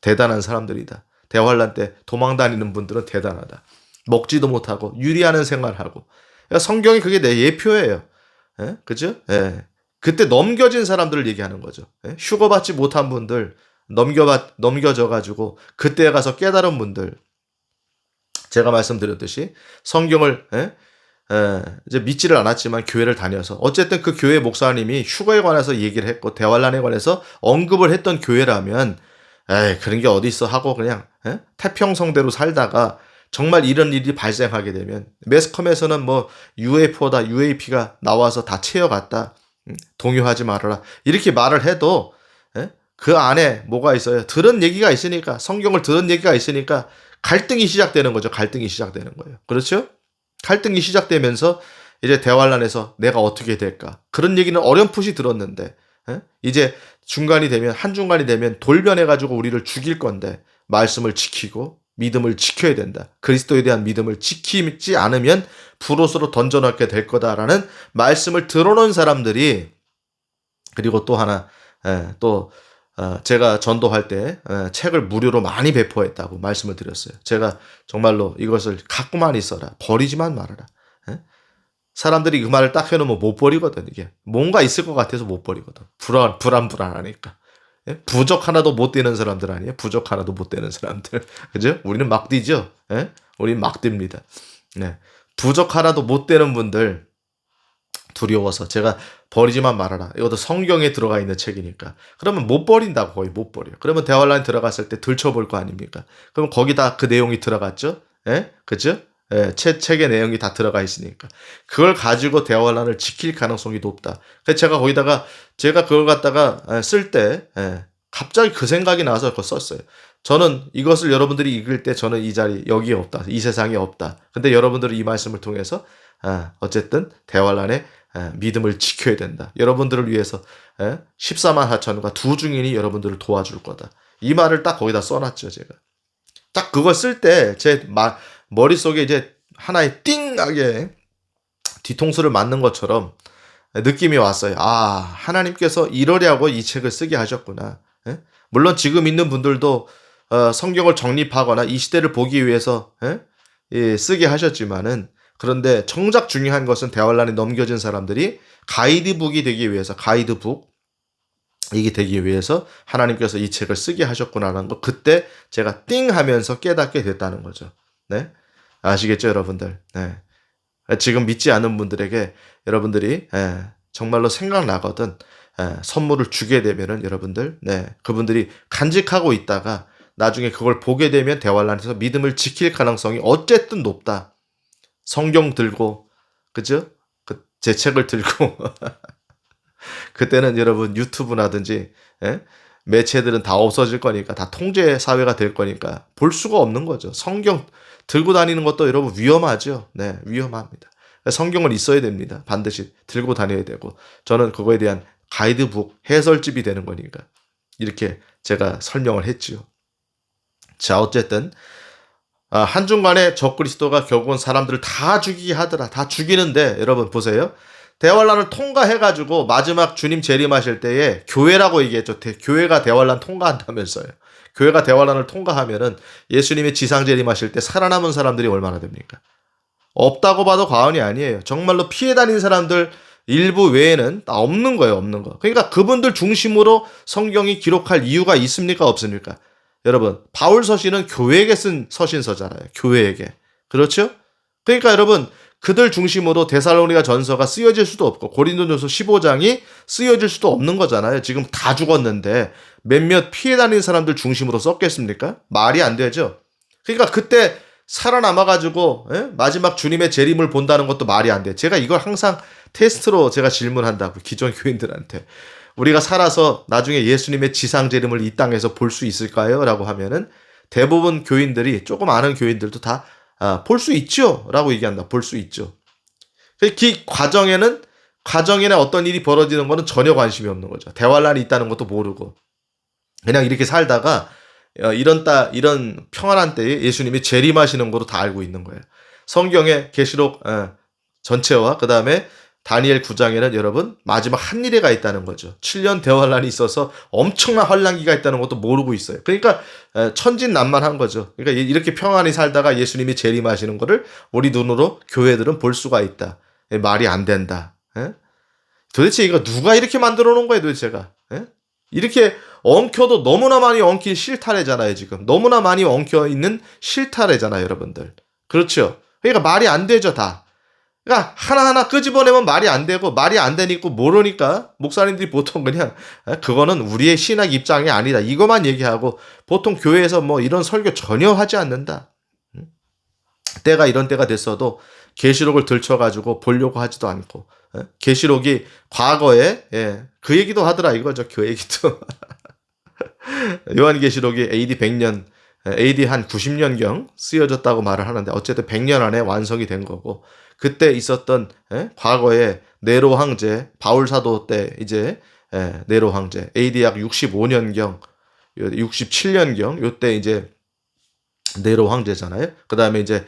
대단한 사람들이다. 대환란 때 도망 다니는 분들은 대단하다. 먹지도 못하고 유리하는 생활하고. 그러니까 성경이 그게 내 예표예요. 그죠? 그때 넘겨진 사람들을 얘기하는 거죠. 휴거받지 못한 분들 넘겨져 가지고 그때 가서 깨달은 분들. 제가 말씀드렸듯이 성경을 이제 믿지를 않았지만 교회를 다녀서 어쨌든 그 교회 목사님이 휴거에 관해서 얘기를 했고 대환란에 관해서 언급을 했던 교회라면 그런 게 어디 있어 하고 그냥 태평성대로 살다가 정말 이런 일이 발생하게 되면 매스컴에서는 뭐 UFO다 UAP가 나와서 다 채워갔다 동요하지 말아라 이렇게 말을 해도 그 안에 뭐가 있어요? 들은 얘기가 있으니까 성경을 들은 얘기가 있으니까 갈등이 시작되는 거죠. 갈등이 시작되는 거예요. 그렇죠? 갈등이 시작되면서 이제 대환란에서 내가 어떻게 될까? 그런 얘기는 어렴풋이 들었는데 이제 중간이 되면 한중간이 되면 돌변해가지고 우리를 죽일 건데 말씀을 지키고 믿음을 지켜야 된다. 그리스도에 대한 믿음을 지키지 않으면 불옷으로 던져넣게 될 거다라는 말씀을 들어놓은 사람들이 그리고 또 하나 또 제가 전도할 때 책을 무료로 많이 배포했다고 말씀을 드렸어요. 제가 정말로 이것을 갖고만 있어라. 버리지만 말아라. 사람들이 그 말을 딱 해놓으면 못 버리거든. 이게 뭔가 있을 것 같아서 못 버리거든. 불안하니까. 부적 하나도 못 되는 사람들 아니에요? 부적 하나도 못 되는 사람들. 그죠? 우리는 막 뛰죠? 우리는 막 뜁니다. 네. 부적 하나도 못 되는 분들 두려워서 제가 버리지만 말아라. 이것도 성경에 들어가 있는 책이니까. 그러면 못 버린다고 거의 못 버려요. 그러면 대환란에 들어갔을 때 들춰볼 거 아닙니까? 그럼 거기다 그 내용이 들어갔죠? 그죠? 책의 내용이 다 들어가 있으니까. 그걸 가지고 대환란을 지킬 가능성이 높다. 그래서 제가 거기다가 제가 그걸 갖다가 쓸 때 갑자기 그 생각이 나서 그거 썼어요. 저는 이것을 여러분들이 읽을 때 저는 이 자리 여기에 없다. 이 세상에 없다. 근데 여러분들은 이 말씀을 통해서 어쨌든 대환란에 믿음을 지켜야 된다. 여러분들을 위해서 14만 4천과 두 증인이 여러분들을 도와줄 거다. 이 말을 딱 거기다 써놨죠. 제가 딱 그걸 쓸 때 제 머릿속에 이제 하나의 띵하게 뒤통수를 맞는 것처럼 느낌이 왔어요. 하나님께서 이러려고 이 책을 쓰게 하셨구나. 물론 지금 있는 분들도 성경을 정립하거나 이 시대를 보기 위해서 쓰게 하셨지만은 그런데 정작 중요한 것은 대환란에 넘겨진 사람들이 가이드북이 되기 위해서 이게 되기 위해서 하나님께서 이 책을 쓰게 하셨구나라는 거 그때 제가 띵 하면서 깨닫게 됐다는 거죠. 네, 아시겠죠, 여러분들? 네, 지금 믿지 않는 분들에게 여러분들이 정말로 생각나거든 선물을 주게 되면은 여러분들, 그분들이 간직하고 있다가 나중에 그걸 보게 되면 대환란에서 믿음을 지킬 가능성이 어쨌든 높다. 성경 들고, 그죠? 제 책을 들고, 그때는 여러분 유튜브라든지, 매체들은 다 없어질 거니까, 다 통제 사회가 될 거니까, 볼 수가 없는 거죠. 성경 들고 다니는 것도 여러분 위험하죠? 네, 위험합니다. 성경은 있어야 됩니다. 반드시 들고 다녀야 되고, 저는 그거에 대한 가이드북, 해설집이 되는 거니까, 이렇게 제가 설명을 했지요. 자, 어쨌든, 한중간에 적그리스도가 결국은 사람들을 다 죽이게 하더라. 다 죽이는데 여러분 보세요. 대환란을 통과해가지고 마지막 주님 재림하실 때에 교회라고 얘기했죠. 교회가 대환란 통과한다면서요. 교회가 대환란을 통과하면은 예수님의 지상 재림하실 때 살아남은 사람들이 얼마나 됩니까? 없다고 봐도 과언이 아니에요. 정말로 피해 다닌 사람들 일부 외에는 다 없는 거예요. 없는 거. 그러니까 그분들 중심으로 성경이 기록할 이유가 있습니까? 없습니까? 여러분, 바울 서신은 교회에게 쓴 서신서잖아요. 교회에게. 그렇죠? 그러니까 여러분, 그들 중심으로 데살로니가 전서가 쓰여질 수도 없고 고린도전서 15장이 쓰여질 수도 없는 거잖아요. 지금 다 죽었는데 몇몇 피해 다닌 사람들 중심으로 썼겠습니까? 말이 안 되죠. 그러니까 그때 살아남아가지고 마지막 주님의 재림을 본다는 것도 말이 안 돼. 제가 이걸 항상 테스트로 제가 질문한다고 기존 교인들한테. 우리가 살아서 나중에 예수님의 지상 재림을 이 땅에서 볼 수 있을까요? 라고 하면은 대부분 교인들이, 조금 아는 교인들도 다 볼 수 있죠? 라고 얘기한다. 볼 수 있죠. 그 과정에는 어떤 일이 벌어지는 거는 전혀 관심이 없는 거죠. 대환란이 있다는 것도 모르고 그냥 이렇게 살다가 이런 평안한 때에 예수님이 재림하시는 거로 다 알고 있는 거예요. 성경의 계시록 전체와 그 다음에 다니엘 9장에는 여러분 마지막 한일회가 있다는 거죠. 7년 대환란이 있어서 엄청난 환란기가 있다는 것도 모르고 있어요. 그러니까 천진난만한 거죠. 그러니까 이렇게 평안히 살다가 예수님이 재림하시는 거를 우리 눈으로 교회들은 볼 수가 있다. 말이 안 된다. 도대체 이거 누가 이렇게 만들어 놓은 거예요, 도대체가? 이렇게 엉켜도 너무나 많이 엉킨 실타래잖아요, 지금. 너무나 많이 엉켜 있는 실타래잖아요, 여러분들. 그렇죠? 그러니까 말이 안 되죠, 다. 그러니까 하나하나 끄집어내면 말이 안 되고, 말이 안 되니까 모르니까 목사님들이 보통 그냥 그거는 우리의 신학 입장이 아니다, 이것만 얘기하고 보통 교회에서 뭐 이런 설교 전혀 하지 않는다. 때가 이런 때가 됐어도 계시록을 들춰가지고 보려고 하지도 않고, 계시록이 과거에 그 얘기도 하더라 이거죠. 그 얘기도. 요한계시록이 AD 100년, AD 한 90년경 쓰여졌다고 말을 하는데 어쨌든 100년 안에 완성이 된 거고, 그때 있었던 과거에 네로 황제, 바울 사도 때 이제 네로 황제, AD 약 65년경, 67년경 요때 이제 네로 황제잖아요. 그 다음에 이제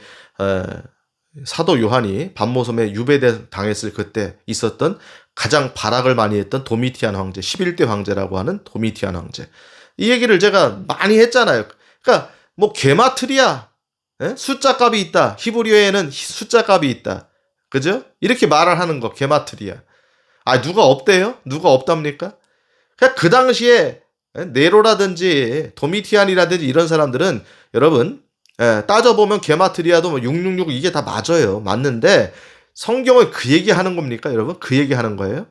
사도 요한이 밤모섬에 유배대 당했을 그때 있었던 가장 발악을 많이 했던 도미티안 황제, 11대 황제라고 하는 도미티안 황제. 이 얘기를 제가 많이 했잖아요. 그러니까 뭐 게마트리아, 숫자 값이 있다. 히브리어에는 숫자 값이 있다. 그죠? 이렇게 말을 하는 거, 게마트리아. 누가 없대요? 누가 없답니까? 그냥 그 당시에 네로라든지 도미티안이라든지 이런 사람들은 여러분 따져보면 게마트리아도 뭐 666 이게 다 맞아요. 맞는데 성경을 그 얘기하는 겁니까, 여러분? 그 얘기하는 거예요?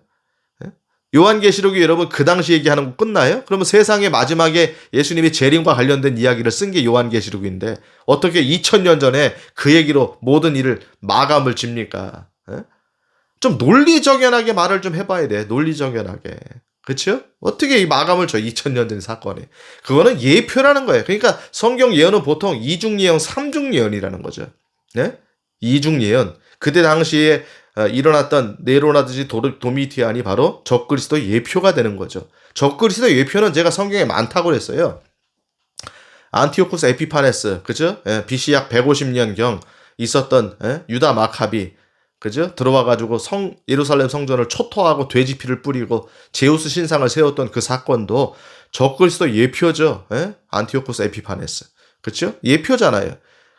요한계시록이 여러분 그 당시 얘기하는 거 끝나요? 그러면 세상의 마지막에 예수님이 재림과 관련된 이야기를 쓴 게 요한계시록인데 어떻게 2000년 전에 그 얘기로 모든 일을 마감을 집니까? 좀 논리정연하게 말을 좀 해봐야 돼. 논리정연하게. 그렇죠? 어떻게 이 마감을 줘, 2000년 전 사건에. 그거는 예표라는 거예요. 그러니까 성경 예언은 보통 이중예언, 삼중예언이라는 거죠. 네? 이중예언. 그때 당시에 일어났던 네로라든지 도미티안이 바로 적그리스도 예표가 되는 거죠. 적그리스도 예표는 제가 성경에 많다고 그랬어요. 안티오쿠스 에피파네스, 그죠? BC 약 150년경 있었던 유다 마카비, 그죠? 들어와가지고 예루살렘 성전을 초토하고 돼지피를 뿌리고 제우스 신상을 세웠던 그 사건도 적그리스도 예표죠. 안티오쿠스 에피파네스, 그렇죠? 예표잖아요.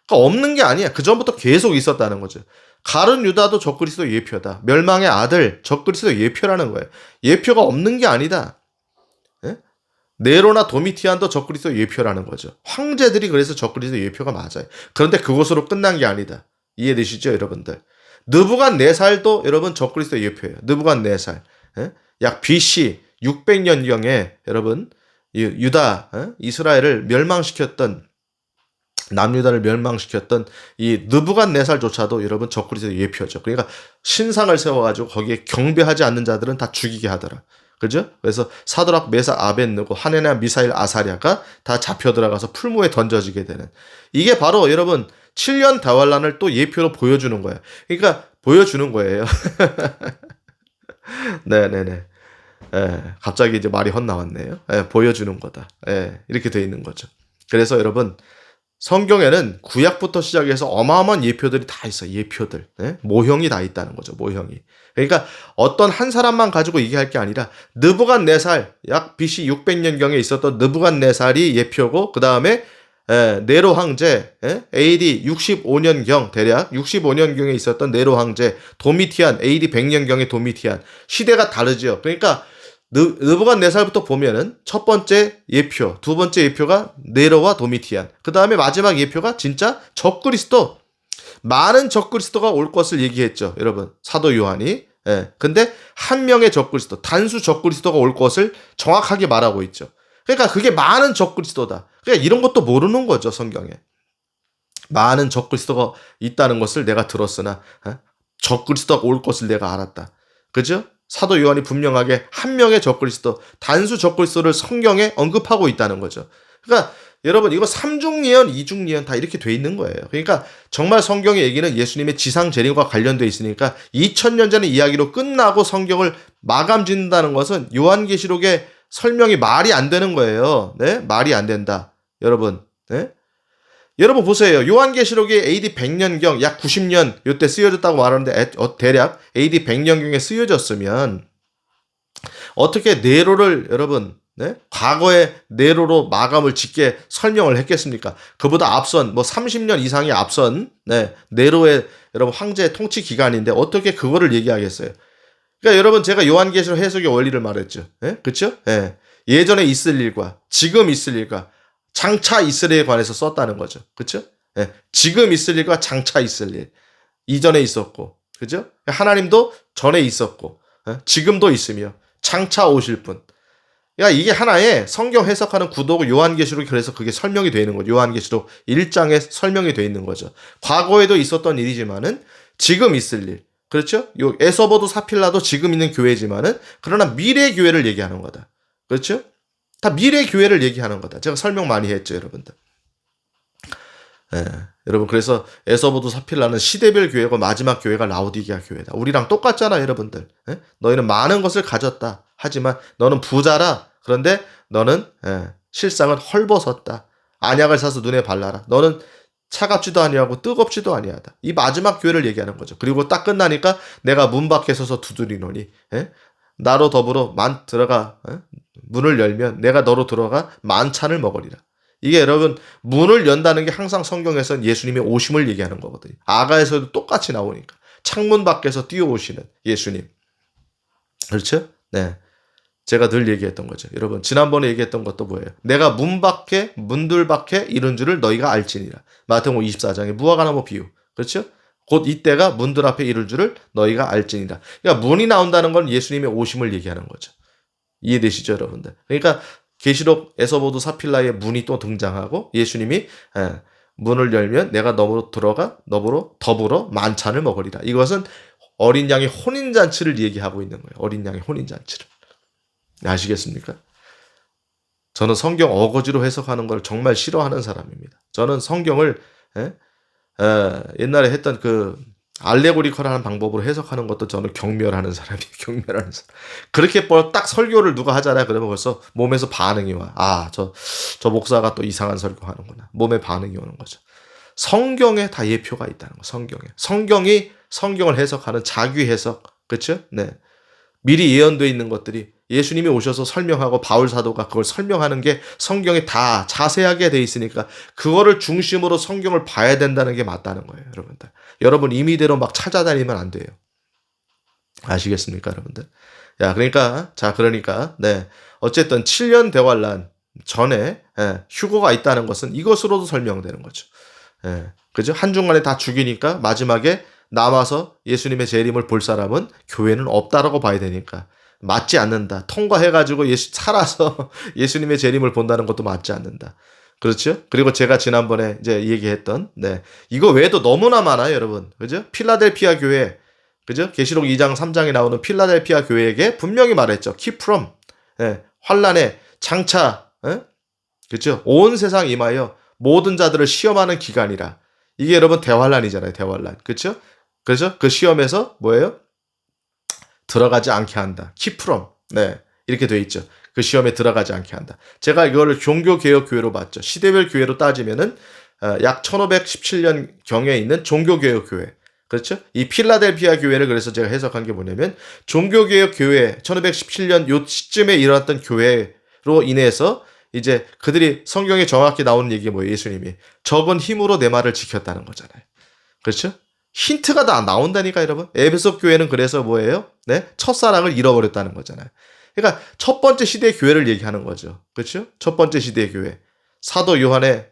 그러니까 없는 게 아니야. 그 전부터 계속 있었다는 거죠. 가룟 유다도 적그리스도 예표다. 멸망의 아들 적그리스도 예표라는 거예요. 예표가 없는 게 아니다. 네로나 도미티안도 적그리스도 예표라는 거죠. 황제들이 그래서 적그리스도 예표가 맞아요. 그런데 그것으로 끝난 게 아니다. 이해되시죠, 여러분들? 느부갓네살도 여러분 적그리스도 예표예요. 느부갓네살. 약 BC 600년경에 여러분 유다, 이스라엘을 멸망시켰던, 남유다를 멸망시켰던 이 느부갓네살조차도 여러분 적그리스도 예표죠. 그러니까 신상을 세워가지고 거기에 경배하지 않는 자들은 다 죽이게 하더라. 그죠? 그래서 사드락, 메삭, 아벳느고, 하네냐, 미사일, 아사랴가 다 잡혀 들어가서 풀무에 던져지게 되는, 이게 바로 여러분 7년 다환란을 또 예표로 보여주는 거예요. 그러니까 보여주는 거예요. 네네네. 갑자기 이제 말이 헛나왔네요. 보여주는 거다. 이렇게 돼 있는 거죠. 그래서 여러분 성경에는 구약부터 시작해서 어마어마한 예표들이 다 있어요. 예표들. 모형이 다 있다는 거죠. 모형이. 그러니까 어떤 한 사람만 가지고 얘기할 게 아니라 느부갓네살, 약 BC 600년경에 있었던 느부갓네살이 예표고, 그 다음에 네로 황제, AD 65년경, 대략 65년경에 있었던 네로 황제, 도미티안, AD 100년경의 도미티안. 시대가 다르죠. 그러니까 느부갓네살부터 보면은 첫 번째 예표, 두 번째 예표가 네로와 도미티안, 그 다음에 마지막 예표가 진짜 적그리스도, 많은 적그리스도가 올 것을 얘기했죠, 여러분. 사도 요한이. 예. 근데 한 명의 적그리스도, 단수 적그리스도가 올 것을 정확하게 말하고 있죠. 그러니까 그게 많은 적그리스도다. 그러니까 이런 것도 모르는 거죠, 성경에. 많은 적그리스도가 있다는 것을 내가 들었으나 적그리스도가 올 것을 내가 알았다. 그죠? 사도 요한이 분명하게 한 명의 적그리스도, 단수 적그리스도를 성경에 언급하고 있다는 거죠. 그러니까 여러분, 이거 삼중예언, 이중예언 다 이렇게 돼 있는 거예요. 그러니까 정말 성경의 얘기는 예수님의 지상 재림과 관련돼 있으니까 2000년 전의 이야기로 끝나고 성경을 마감 짓는다는 것은 요한계시록의 설명이 말이 안 되는 거예요. 네? 말이 안 된다. 여러분. 네? 여러분 보세요. 요한계시록이 AD 100년경, 약 90년 요때 쓰여졌다고 말하는데 대략 AD 100년경에 쓰여졌으면 어떻게 네로를 여러분, 네? 과거의 네로로 마감을 짓게 설명을 했겠습니까? 그보다 앞선, 뭐 30년 이상이 앞선, 네, 네로의 여러분 황제의 통치 기간인데 어떻게 그거를 얘기하겠어요? 그러니까 여러분, 제가 요한계시록 해석의 원리를 말했죠. 예? 그쵸? 예. 예전에 있을 일과 지금 있을 일과 장차 있을 일에 관해서 썼다는 거죠. 그쵸? 예. 지금 있을 일과 장차 있을 일. 이전에 있었고, 그죠? 하나님도 전에 있었고, 지금도 있으며, 장차 오실 분. 그러니까 이게 하나의 성경 해석하는 구도고, 요한계시록이 그래서 그게 설명이 되어 있는 거죠. 요한계시록 1장에 설명이 되어 있는 거죠. 과거에도 있었던 일이지만은 지금 있을 일. 그렇죠? 요 에서버도 사필라도 지금 있는 교회지만은 그러나 미래 교회를 얘기하는 거다. 그렇죠? 다 미래 교회를 얘기하는 거다. 제가 설명 많이 했죠, 여러분들. 예, 여러분, 그래서 에서버도 사필라는 시대별 교회고 마지막 교회가 라오디게아 교회다. 우리랑 똑같잖아, 여러분들. 예? 너희는 많은 것을 가졌다. 하지만 너는 부자라. 그런데 너는 실상은 헐벗었다. 안약을 사서 눈에 발라라. 너는 차갑지도 아니하고 뜨겁지도 아니하다. 이 마지막 교회를 얘기하는 거죠. 그리고 딱 끝나니까 내가 문 밖에 서서 두드리노니 나로 더불어 들어가 문을 열면 내가 너로 들어가 만찬을 먹으리라. 이게 여러분, 문을 연다는 게 항상 성경에서는 예수님의 오심을 얘기하는 거거든요. 아가에서도 똑같이 나오니까. 창문 밖에서 뛰어오시는 예수님. 그렇죠? 네. 제가 늘 얘기했던 거죠. 여러분, 지난번에 얘기했던 것도 뭐예요? 내가 문들 밖에 이른 줄을 너희가 알지니라. 마태복음 24장의 무화과나무 비유. 그렇죠? 곧 이때가 문들 앞에 이를 줄을 너희가 알지니라. 그러니까 문이 나온다는 건 예수님의 오심을 얘기하는 거죠. 이해되시죠, 여러분들? 그러니까 계시록 에서보도 사필라의 문이 또 등장하고 예수님이 문을 열면 내가 너로 들어가 너로 더불어 만찬을 먹으리라. 이것은 어린 양의 혼인잔치를 얘기하고 있는 거예요. 어린 양의 혼인잔치를. 아시겠습니까? 저는 성경 어거지로 해석하는 걸 정말 싫어하는 사람입니다. 저는 성경을 옛날에 했던 그 알레고리컬하는 방법으로 해석하는 것도 저는 경멸하는 사람이에요. 경멸하는 사람. 그렇게 딱 설교를 누가 하잖아요. 그러면 벌써 몸에서 반응이 와. 아, 저 목사가 또 이상한 설교하는구나. 몸에 반응이 오는 거죠. 성경에 다 예표가 있다는 거. 성경이 성경을 해석하는 자기 해석. 그렇죠? 네. 미리 예언되어 있는 것들이 예수님이 오셔서 설명하고 바울 사도가 그걸 설명하는 게 성경에 다 자세하게 돼 있으니까 그거를 중심으로 성경을 봐야 된다는 게 맞다는 거예요, 여러분들. 여러분 임의대로 막 찾아다니면 안 돼요. 아시겠습니까, 여러분들? 그러니까 네. 어쨌든 7년 대환란 전에 휴거가 있다는 것은 이것으로도 설명되는 거죠. 그죠? 한중간에 다 죽이니까 마지막에 남아서 예수님의 재림을 볼 사람은 교회는 없다라고 봐야 되니까 맞지 않는다. 통과해가지고 살아서 예수님의 재림을 본다는 것도 맞지 않는다. 그렇죠? 그리고 제가 지난번에 이제 얘기했던, 이거 외에도 너무나 많아요, 여러분. 그죠? 필라델피아 교회, 그죠? 계시록 2장, 3장에 나오는 필라델피아 교회에게 분명히 말했죠. Keep from, 환란의 장차, 그죠? 온 세상 임하여 모든 자들을 시험하는 기간이라. 이게 여러분 대환란이잖아요, 대환란. 그렇죠? 그래서 그 시험에서 뭐예요? 들어가지 않게 한다. Keep from. 이렇게 돼 있죠. 그 시험에 들어가지 않게 한다. 제가 이거를 종교개혁교회로 봤죠. 시대별 교회로 따지면은 약 1517년 경에 있는 종교개혁교회. 그렇죠? 이 필라델피아 교회를 그래서 제가 해석한 게 뭐냐면 종교개혁교회 1517년 요 시점에 일어났던 교회로 인해서 이제 그들이 성경에 정확히 나오는 얘기가 뭐예요? 예수님이 적은 힘으로 내 말을 지켰다는 거잖아요. 그렇죠? 힌트가 다 나온다니까, 여러분. 에베소 교회는 그래서 뭐예요? 첫사랑을 잃어버렸다는 거잖아요. 그러니까 첫 번째 시대의 교회를 얘기하는 거죠. 그렇죠? 첫 번째 시대의 교회. 사도 요한의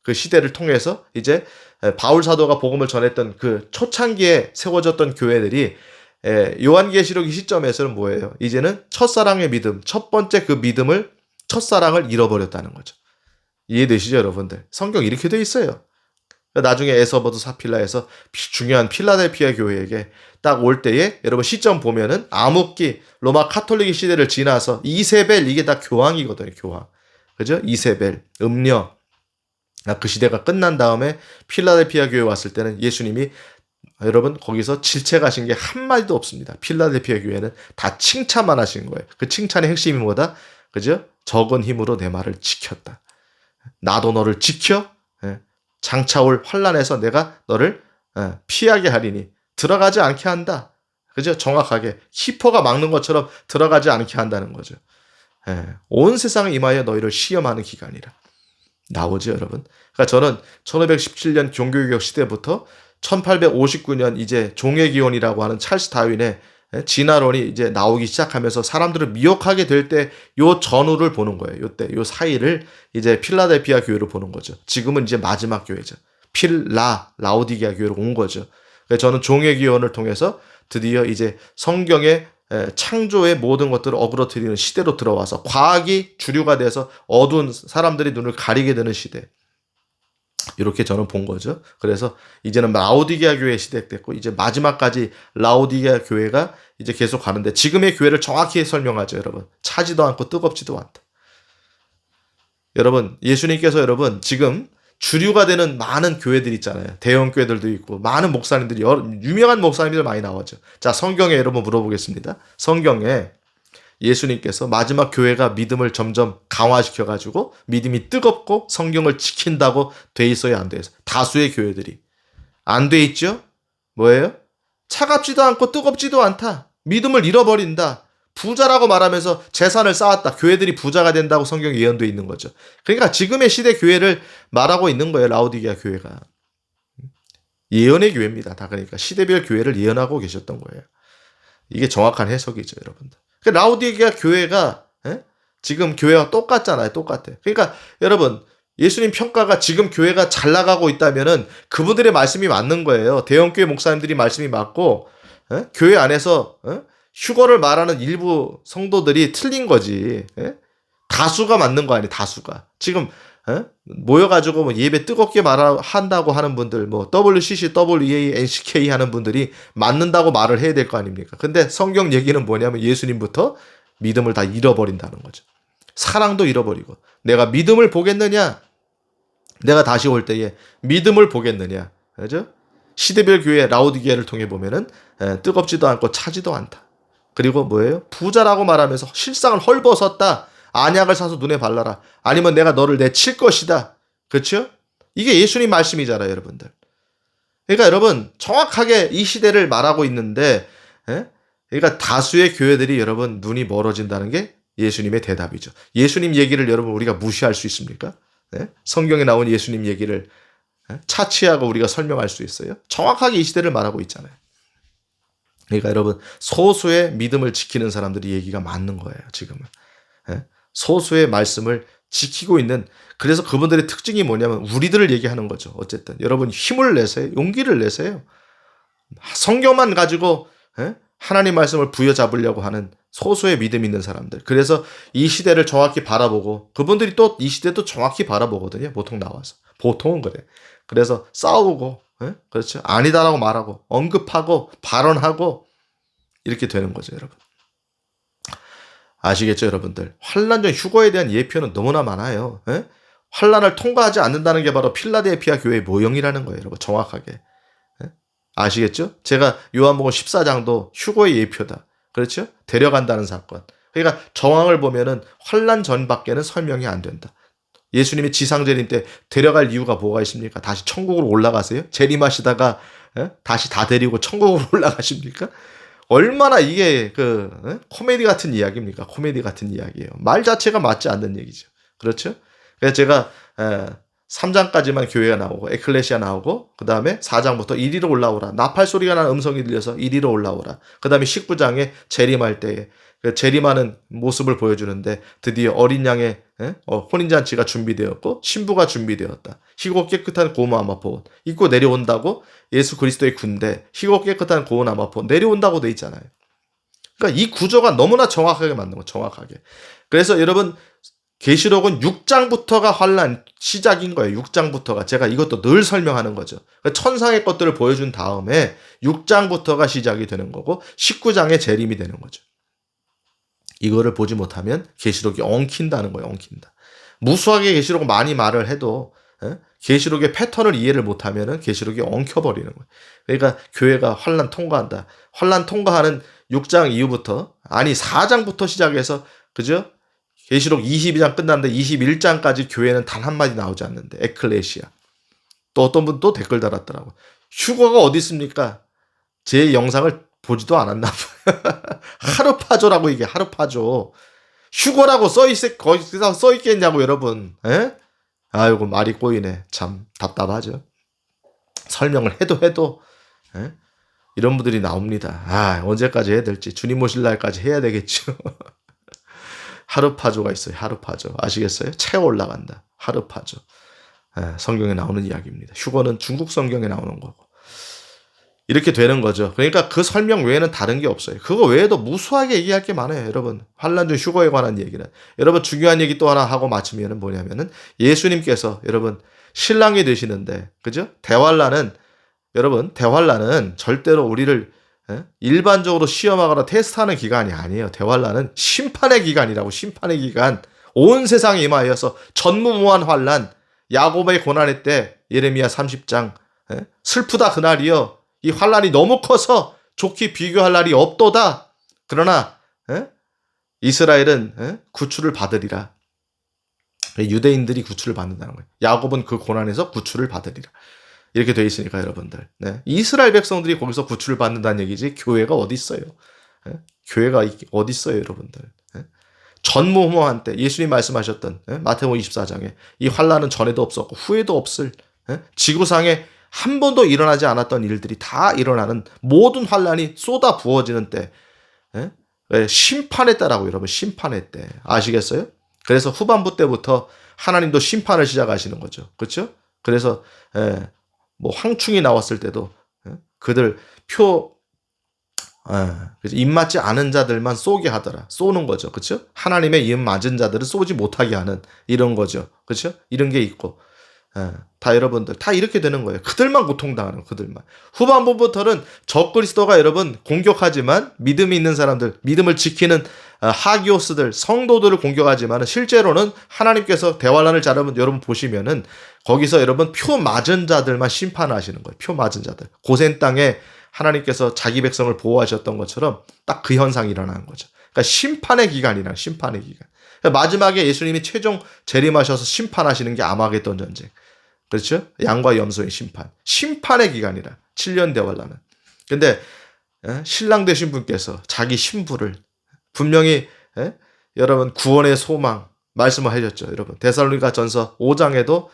그 시대를 통해서 이제 바울 사도가 복음을 전했던 그 초창기에 세워졌던 교회들이 요한계시록 이 시점에서는 뭐예요? 이제는 첫사랑의 믿음, 첫 번째 그 믿음을 첫사랑을 잃어버렸다는 거죠. 이해되시죠, 여러분들? 성경 이렇게 돼 있어요. 나중에 에서버드 사필라에서 중요한 필라델피아 교회에게 딱 올 때에 여러분 시점 보면은 암흑기 로마 카톨릭 시대를 지나서 이세벨 이게 다 교황이거든요. 교황. 그죠? 이세벨, 음녀. 그 시대가 끝난 다음에 필라델피아 교회 왔을 때는 예수님이 여러분 거기서 질책하신 게 한마디도 없습니다. 필라델피아 교회는 다 칭찬만 하신 거예요. 그 칭찬의 핵심이 뭐다? 그죠? 적은 힘으로 내 말을 지켰다. 나도 너를 지켜 장차올 환란에서 내가 너를 피하게 하리니 들어가지 않게 한다. 그죠? 정확하게 히퍼가 막는 것처럼 들어가지 않게 한다는 거죠. 온 세상에 임하여 너희를 시험하는 기간이라. 나오죠, 여러분. 그러니까 저는 1517년 종교개혁 시대부터 1859년 이제 종의 기원이라고 하는 찰스 다윈의 진화론이 이제 나오기 시작하면서 사람들을 미혹하게 될 때 요 전후를 보는 거예요. 요때 요 사이를 이제 필라델피아 교회로 보는 거죠. 지금은 이제 마지막 교회죠. 라오디게아 교회로 온 거죠. 그래서 저는 종의 기원을 통해서 드디어 이제 성경의 창조의 모든 것들을 어그러뜨리는 시대로 들어와서 과학이 주류가 돼서 어두운 사람들이 눈을 가리게 되는 시대. 이렇게 저는 본 거죠. 그래서 이제는 라오디게아 교회 시작됐고 이제 마지막까지 라오디게아 교회가 이제 계속 가는데 지금의 교회를 정확히 설명하죠, 여러분. 차지도 않고 뜨겁지도 않다. 여러분, 예수님께서 여러분 지금 주류가 되는 많은 교회들 있잖아요. 대형 교회들도 있고 많은 목사님들이 유명한 목사님들 많이 나오죠. 자, 성경에 여러분 물어보겠습니다. 성경에 예수님께서 마지막 교회가 믿음을 점점 강화시켜가지고 믿음이 뜨겁고 성경을 지킨다고 돼 있어야 안 돼요. 다수의 교회들이 안 돼 있죠? 뭐예요? 차갑지도 않고 뜨겁지도 않다. 믿음을 잃어버린다. 부자라고 말하면서 재산을 쌓았다. 교회들이 부자가 된다고 성경에 예언되어 있는 거죠. 그러니까 지금의 시대 교회를 말하고 있는 거예요. 라오디게아 교회가. 예언의 교회입니다. 다 그러니까 시대별 교회를 예언하고 계셨던 거예요. 이게 정확한 해석이죠, 여러분들. 라오디게아 교회가 지금 교회와 똑같잖아요. 똑같아. 그러니까 여러분 예수님 평가가 지금 교회가 잘 나가고 있다면은 그분들의 말씀이 맞는 거예요. 대형교회 목사님들이 말씀이 맞고 교회 안에서 휴거를 말하는 일부 성도들이 틀린 거지. 다수가 맞는 거 아니에요. 다수가. 지금 모여가지고 뭐 예배 뜨겁게 한다고 하는 분들, 뭐 WCC, WEA, NCK 하는 분들이 맞는다고 말을 해야 될 거 아닙니까? 근데 성경 얘기는 뭐냐면 예수님부터 믿음을 다 잃어버린다는 거죠. 사랑도 잃어버리고 내가 믿음을 보겠느냐? 내가 다시 올 때에 믿음을 보겠느냐? 그죠? 시대별 교회 라오디게아를 통해 보면은 뜨겁지도 않고 차지도 않다. 그리고 뭐예요? 부자라고 말하면서 실상을 헐벗었다. 안약을 사서 눈에 발라라. 아니면 내가 너를 내칠 것이다. 그렇죠? 이게 예수님 말씀이잖아요, 여러분들. 그러니까 여러분 정확하게 이 시대를 말하고 있는데 그러니까 다수의 교회들이 여러분 눈이 멀어진다는 게 예수님의 대답이죠. 예수님 얘기를 여러분 우리가 무시할 수 있습니까? 성경에 나온 예수님 얘기를 차치하고 우리가 설명할 수 있어요? 정확하게 이 시대를 말하고 있잖아요. 그러니까 여러분 소수의 믿음을 지키는 사람들이 얘기가 맞는 거예요, 지금은. 소수의 말씀을 지키고 있는, 그래서 그분들의 특징이 뭐냐면 우리들을 얘기하는 거죠. 어쨌든 여러분 힘을 내세요. 용기를 내세요. 성경만 가지고 하나님 말씀을 부여잡으려고 하는 소수의 믿음 있는 사람들. 그래서 이 시대를 정확히 바라보고 그분들이 또 이 시대도 정확히 바라보거든요. 보통 나와서. 보통은 그래. 그래서 싸우고 그렇죠. 아니다라고 말하고 언급하고 발언하고 이렇게 되는 거죠, 여러분. 아시겠죠, 여러분들? 환란 전 휴거에 대한 예표는 너무나 많아요. 환란을 통과하지 않는다는 게 바로 필라델피아 교회의 모형이라는 거예요, 여러분. 정확하게. 아시겠죠? 제가 요한복음 14장도 휴거의 예표다. 그렇죠? 데려간다는 사건. 그러니까 정황을 보면은 환란 전밖에는 설명이 안 된다. 예수님이 지상재림 때 데려갈 이유가 뭐가 있습니까? 다시 천국으로 올라가세요? 재림하시다가 다시 다 데리고 천국으로 올라가십니까? 얼마나 이게 코미디 같은 이야기입니까? 코미디 같은 이야기예요. 말 자체가 맞지 않는 얘기죠. 그렇죠? 그래서 제가 3장까지만 교회가 나오고 에클레시아 나오고 그 다음에 4장부터 이리로 올라오라. 나팔 소리가 나는 음성이 들려서 이리로 올라오라. 그 다음에 19장에 재림할 때에 그 재림하는 모습을 보여주는데 드디어 어린 양의 혼인잔치가 준비되었고 신부가 준비되었다. 희고 깨끗한 고운 아마포 입고 내려온다고 예수 그리스도의 군대 희고 깨끗한 고운 아마포 내려온다고 돼 있잖아요. 그러니까 이 구조가 너무나 정확하게 맞는 거 정확하게. 그래서 여러분 계시록은 6장부터가 환란 시작인 거예요. 6장부터가 제가 이것도 늘 설명하는 거죠. 그러니까 천상의 것들을 보여준 다음에 6장부터가 시작이 되는 거고 19장에 재림이 되는 거죠. 이거를 보지 못하면 계시록이 엉킨다는 거예요. 엉킨다. 무수하게 계시록 많이 말을 해도 계시록의 패턴을 이해를 못하면 계시록이 엉켜버리는 거예요. 그러니까 교회가 환란 통과한다. 환란 통과하는 6장 이후부터 아니 4장부터 시작해서 그죠? 계시록 22장 끝났는데 21장까지 교회는 단 한마디 나오지 않는데 에클레시아. 또 어떤 분 또 댓글 달았더라고요. 휴거가 어디 있습니까? 제 영상을 보지도 않았나 봐요. 하루파조라고 이게 하루파조. 휴거라고 거기서 써있겠냐고 여러분. 에? 아이고 말이 꼬이네. 참 답답하죠. 설명을 해도 에? 이런 분들이 나옵니다. 아 언제까지 해야 될지 주님 오실 날까지 해야 되겠죠. 하루파조가 있어요. 하루파조. 아시겠어요? 채워 올라간다. 하루파조. 성경에 나오는 이야기입니다. 휴거는 중국 성경에 나오는 거고. 이렇게 되는 거죠. 그러니까 그 설명 외에는 다른 게 없어요. 그거 외에도 무수하게 얘기할 게 많아요. 여러분. 환란 중 휴거에 관한 얘기는. 여러분 중요한 얘기 또 하나 하고 마치면은 뭐냐면은 예수님께서 여러분 신랑이 되시는데 그죠? 여러분 대환란은 절대로 우리를 일반적으로 시험하거나 테스트하는 기간이 아니에요. 대환란은 심판의 기간이라고. 심판의 기간. 온 세상에 임하여서 전무후무한 환란. 야곱의 고난의 때 예레미야 30장 슬프다 그날이여. 이 환란이 너무 커서 좋게 비교할 날이 없도다. 그러나 이스라엘은 구출을 받으리라. 유대인들이 구출을 받는다는 거예요. 야곱은 그 고난에서 구출을 받으리라. 이렇게 돼 있으니까 여러분들. 네. 이스라엘 백성들이 거기서 구출을 받는다는 얘기지 교회가 어디 있어요? 교회가 어디 있어요, 여러분들? 전무후무한 때 예수님 말씀하셨던 마태복음 24장에 이 환란은 전에도 없었고 후에도 없을 지구상에 한 번도 일어나지 않았던 일들이 다 일어나는 모든 환란이 쏟아 부어지는 때 심판의 때라고 여러분. 심판의 때. 아시겠어요? 그래서 후반부 때부터 하나님도 심판을 시작하시는 거죠. 그렇죠? 그래서 뭐 황충이 나왔을 때도 그들 입 맞지 않은 자들만 쏘게 하더라. 쏘는 거죠. 그렇죠? 하나님의 입 맞은 자들을 쏘지 못하게 하는 이런 거죠. 그렇죠? 이런 게 있고 다 여러분들 다 이렇게 되는 거예요. 그들만 고통당하는 그들만. 후반부부터는 적그리스도가 여러분 공격하지만 믿음이 있는 사람들, 믿음을 지키는 하기오스들, 성도들을 공격하지만 실제로는 하나님께서 대환란을 여러분 보시면은 거기서 여러분 표 맞은 자들만 심판하시는 거예요. 표 맞은 자들. 고센 땅에 하나님께서 자기 백성을 보호하셨던 것처럼 딱 그 현상이 일어나는 거죠. 그러니까 심판의 기간이란 심판의 기간. 그러니까 마지막에 예수님이 최종 재림하셔서 심판하시는 게 아마겟돈 전쟁. 그렇죠? 양과 염소의 심판. 심판의 기간이라. 7년 대환란은. 근데 신랑 되신 분께서 자기 신부를 분명히 여러분 구원의 소망 말씀을 하셨죠. 여러분 데살로니가 전서 5장에도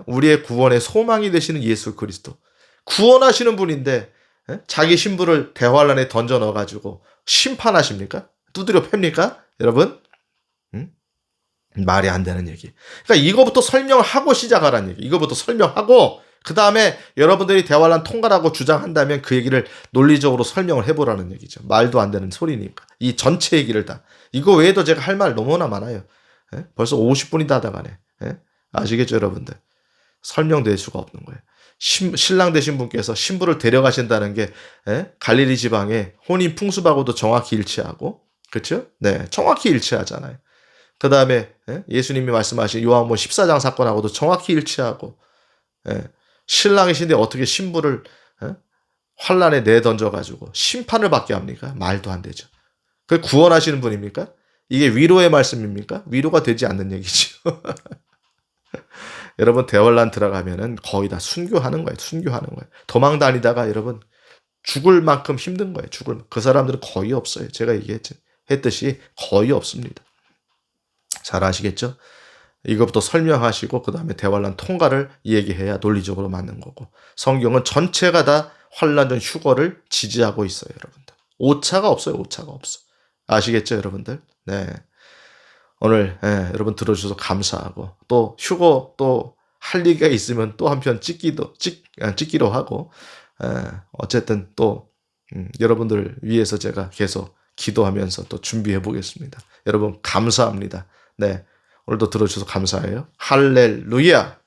우리의 구원의 소망이 되시는 예수 그리스도. 구원하시는 분인데 자기 신부를 대환란에 던져 넣어가지고 심판하십니까? 두드려 팹니까? 여러분? 말이 안 되는 얘기. 그러니까 이거부터 설명을 하고 시작하라는 얘기. 이거부터 설명하고 그 다음에 여러분들이 대환란 통과라고 주장한다면 그 얘기를 논리적으로 설명을 해보라는 얘기죠. 말도 안 되는 소리니까. 이 전체 얘기를 다. 이거 외에도 제가 할 말 너무나 많아요. 벌써 50분이 다 돼가네. 아시겠죠 여러분들? 설명될 수가 없는 거예요. 신랑 되신 분께서 신부를 데려가신다는 게 갈릴리 지방에 혼인 풍습하고도 정확히 일치하고 그렇죠? 네, 정확히 일치하잖아요. 그 다음에 예수님이 말씀하신 요한복음 14장 사건하고도 정확히 일치하고 신랑이신데 어떻게 신부를 환란에 내던져가지고 심판을 받게 합니까? 말도 안 되죠. 그 구원하시는 분입니까? 이게 위로의 말씀입니까? 위로가 되지 않는 얘기죠. 여러분 대환란 들어가면은 거의 다 순교하는 거예요. 순교하는 거예요. 도망 다니다가 여러분 죽을 만큼 힘든 거예요. 그 사람들은 거의 없어요. 제가 했듯이 거의 없습니다. 잘 아시겠죠? 이것부터 설명하시고 그 다음에 대환란 통과를 얘기해야 논리적으로 맞는 거고 성경은 전체가 다 환란 전 휴거를 지지하고 있어요. 여러분들. 오차가 없어요. 오차가 없어. 아시겠죠, 여러분들? 네. 오늘 여러분 들어주셔서 감사하고 또 휴거 또 할 얘기가 있으면 또 한 편 찍기로 하고 어쨌든 또 여러분들 위해서 제가 계속 기도하면서 또 준비해 보겠습니다. 여러분 감사합니다. 네. 오늘도 들어주셔서 감사해요. 할렐루야!